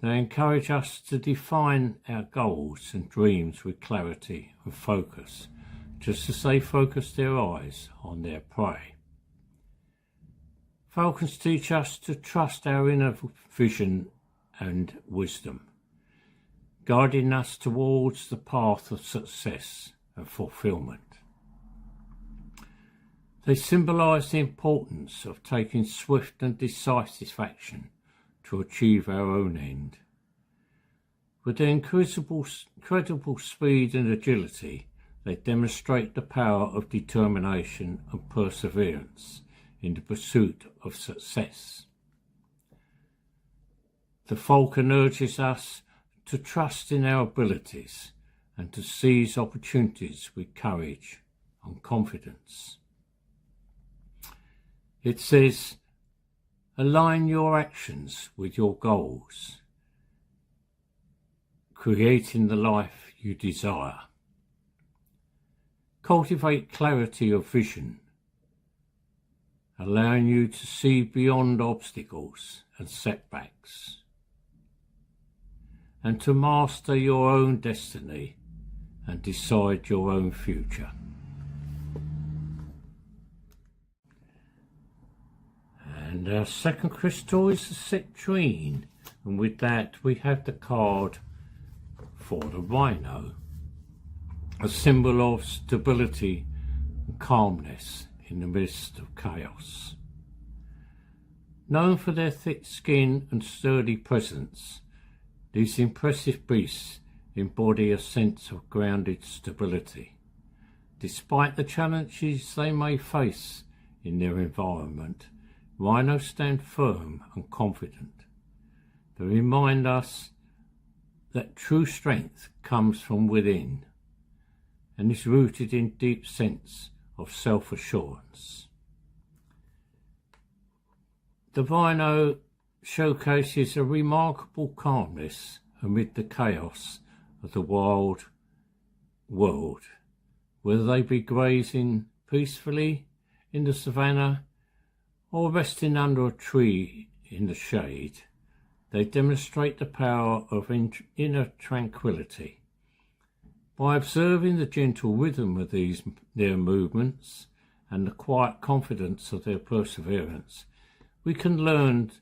They encourage us to define our goals and dreams with clarity and focus, just as they focus their eyes on their prey. Falcons teach us to trust our inner vision and wisdom, guiding us towards the path of success and fulfillment. They symbolise the importance of taking swift and decisive action to achieve our own end. With their incredible speed and agility, they demonstrate the power of determination and perseverance in the pursuit of success. The falcon urges us to trust in our abilities and to seize opportunities with courage and confidence. It says, align your actions with your goals, creating the life you desire. Cultivate clarity of vision, allowing you to see beyond obstacles and setbacks, and to master your own destiny and decide your own future. And our second crystal is the citrine, and with that we have the card for the rhino, a symbol of stability and calmness in the midst of chaos. Known for their thick skin and sturdy presence, these impressive beasts embody a sense of grounded stability. Despite the challenges they may face in their environment, rhinos stand firm and confident. They remind us that true strength comes from within and is rooted in deep sense of self-assurance. The rhino showcases a remarkable calmness amid the chaos of the wild world, whether they be grazing peacefully in the savannah or resting under a tree in the shade. They demonstrate the power of inner tranquility. By observing the gentle rhythm of their movements and the quiet confidence of their perseverance, we can learn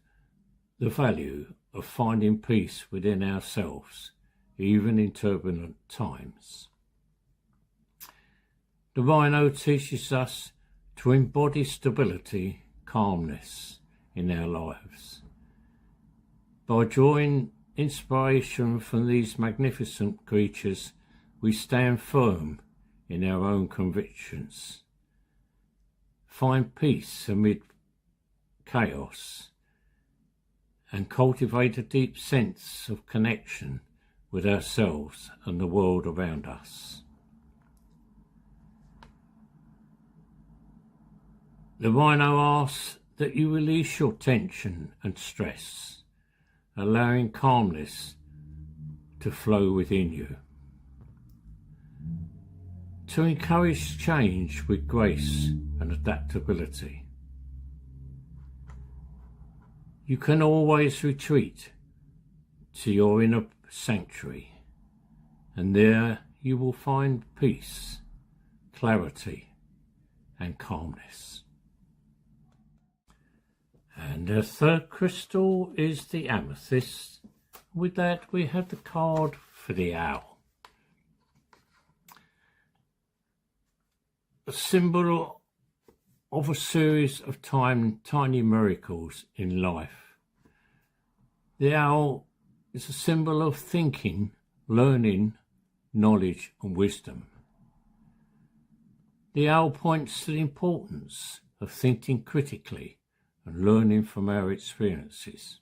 the value of finding peace within ourselves, even in turbulent times. The rhino teaches us to embody stability, calmness in our lives. By drawing inspiration from these magnificent creatures, we stand firm in our own convictions, find peace amid chaos, and cultivate a deep sense of connection with ourselves and the world around us. The rhino asks that you release your tension and stress, allowing calmness to flow within you. To encourage change with grace and adaptability. You can always retreat to your inner sanctuary, and there you will find peace, clarity, and calmness. And our third crystal is the amethyst. With that, we have the card for the owl. A symbol of a series of tiny miracles in life. The owl is a symbol of thinking learning, knowledge and wisdom. The owl points to the importance of thinking critically and learning from our experiences.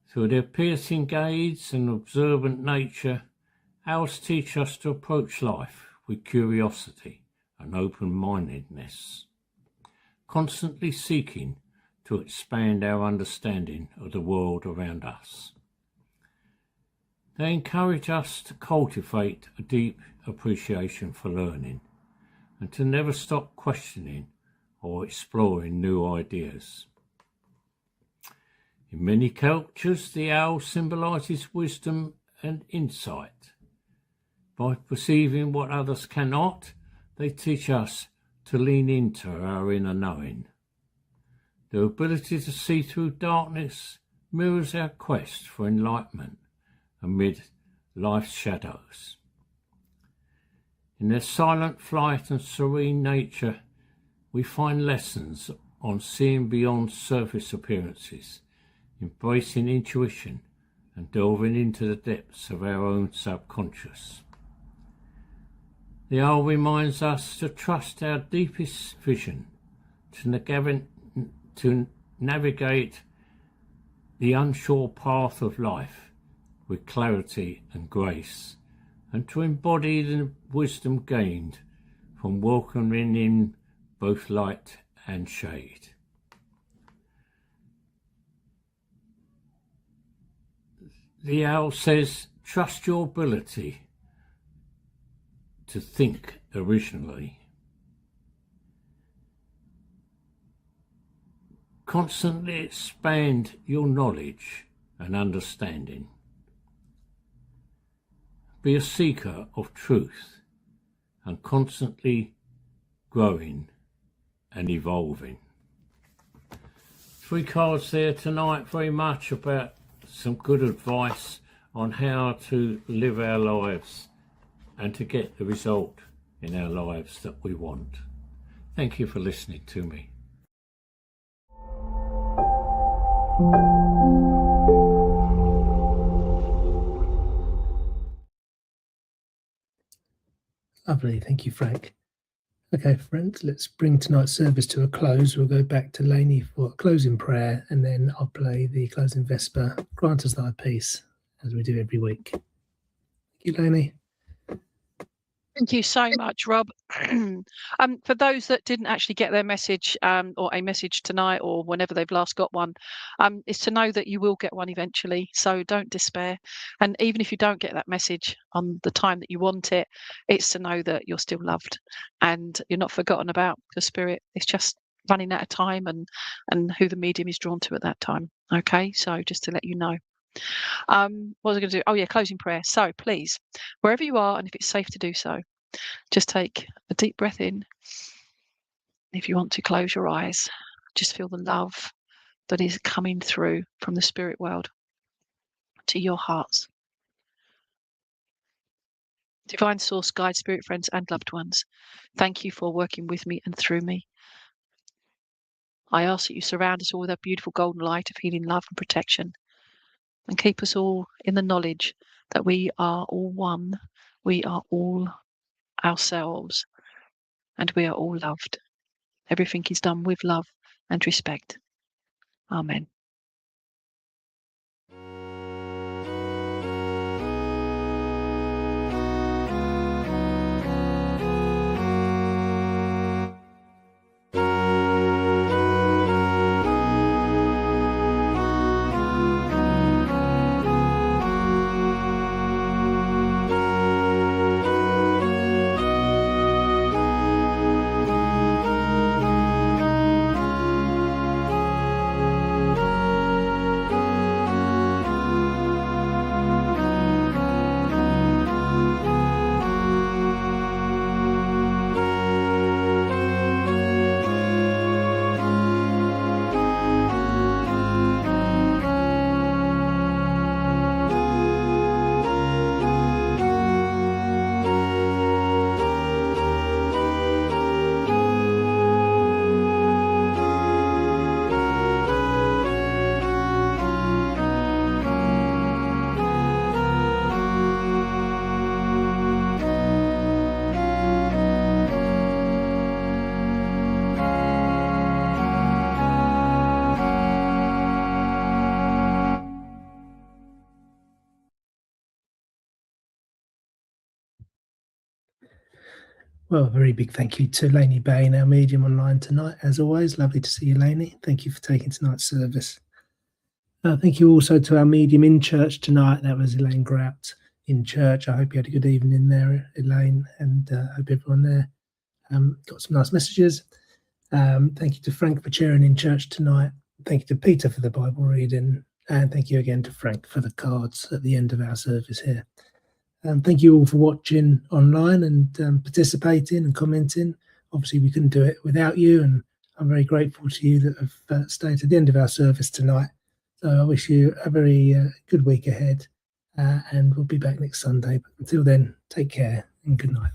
Through their piercing gaze and observant nature, owls teach us to approach life with curiosity and open-mindedness, constantly seeking to expand our understanding of the world around us. They encourage us to cultivate a deep appreciation for learning and to never stop questioning or exploring new ideas. In many cultures, the owl symbolises wisdom and insight. By perceiving what others cannot, they teach us to lean into our inner knowing. Their ability to see through darkness mirrors our quest for enlightenment amid life's shadows. In their silent flight and serene nature, we find lessons on seeing beyond surface appearances, embracing intuition and delving into the depths of our own subconscious. The owl reminds us to trust our deepest vision, to navigate the unsure path of life with clarity and grace, and to embody the wisdom gained from welcoming in both light and shade. The owl says, trust your ability to think originally. Constantly expand your knowledge and understanding. Be a seeker of truth and constantly growing and evolving. 3 cards there tonight, very much about some good advice on how to live our lives and to get the result in our lives that we want. Thank you for listening to me. Lovely, thank you, Frank. Okay, friends, let's bring tonight's service to a close. We'll go back to Lainey for a closing prayer, and then I'll play the closing Vesper, Grant Us Thy Peace, as we do every week. Thank you, Lainey. Thank you so much, Rob. For those that didn't actually get their message or a message tonight or whenever they've last got one, is to know that you will get one eventually. So don't despair. And even if you don't get that message on the time that you want it, it's to know that you're still loved and you're not forgotten about. The spirit is just running out of time and who the medium is drawn to at that time. Okay, so just to let you know. What was I going to do? Oh yeah, closing prayer. So please, wherever you are, and if it's safe to do so, just take a deep breath in. If you want to close your eyes, just feel the love that is coming through from the spirit world to your hearts. Divine source, guide, spirit friends and loved ones, thank you for working with me and through me. I ask that you surround us all with a beautiful golden light of healing love and protection. And keep us all in the knowledge that we are all one, we are all ourselves, and we are all loved. Everything is done with love and respect. Amen. Well, a very big thank you to Lainey Baine, our medium online tonight. As always, lovely to see you, Lainey. Thank you for taking tonight's service. Thank you also to our medium in church tonight. That was Elaine Grout in church. I hope you had a good evening there, Elaine, and hope everyone there got some nice messages. Thank you to Frank for chairing in church tonight. Thank you to Peter for the Bible reading. And thank you again to Frank for the cards at the end of our service here. Thank you all for watching online and participating and commenting. Obviously, we couldn't do it without you, and I'm very grateful to you that have stayed to the end of our service tonight. So I wish you a very good week ahead, and we'll be back next Sunday. But until then, take care and good night.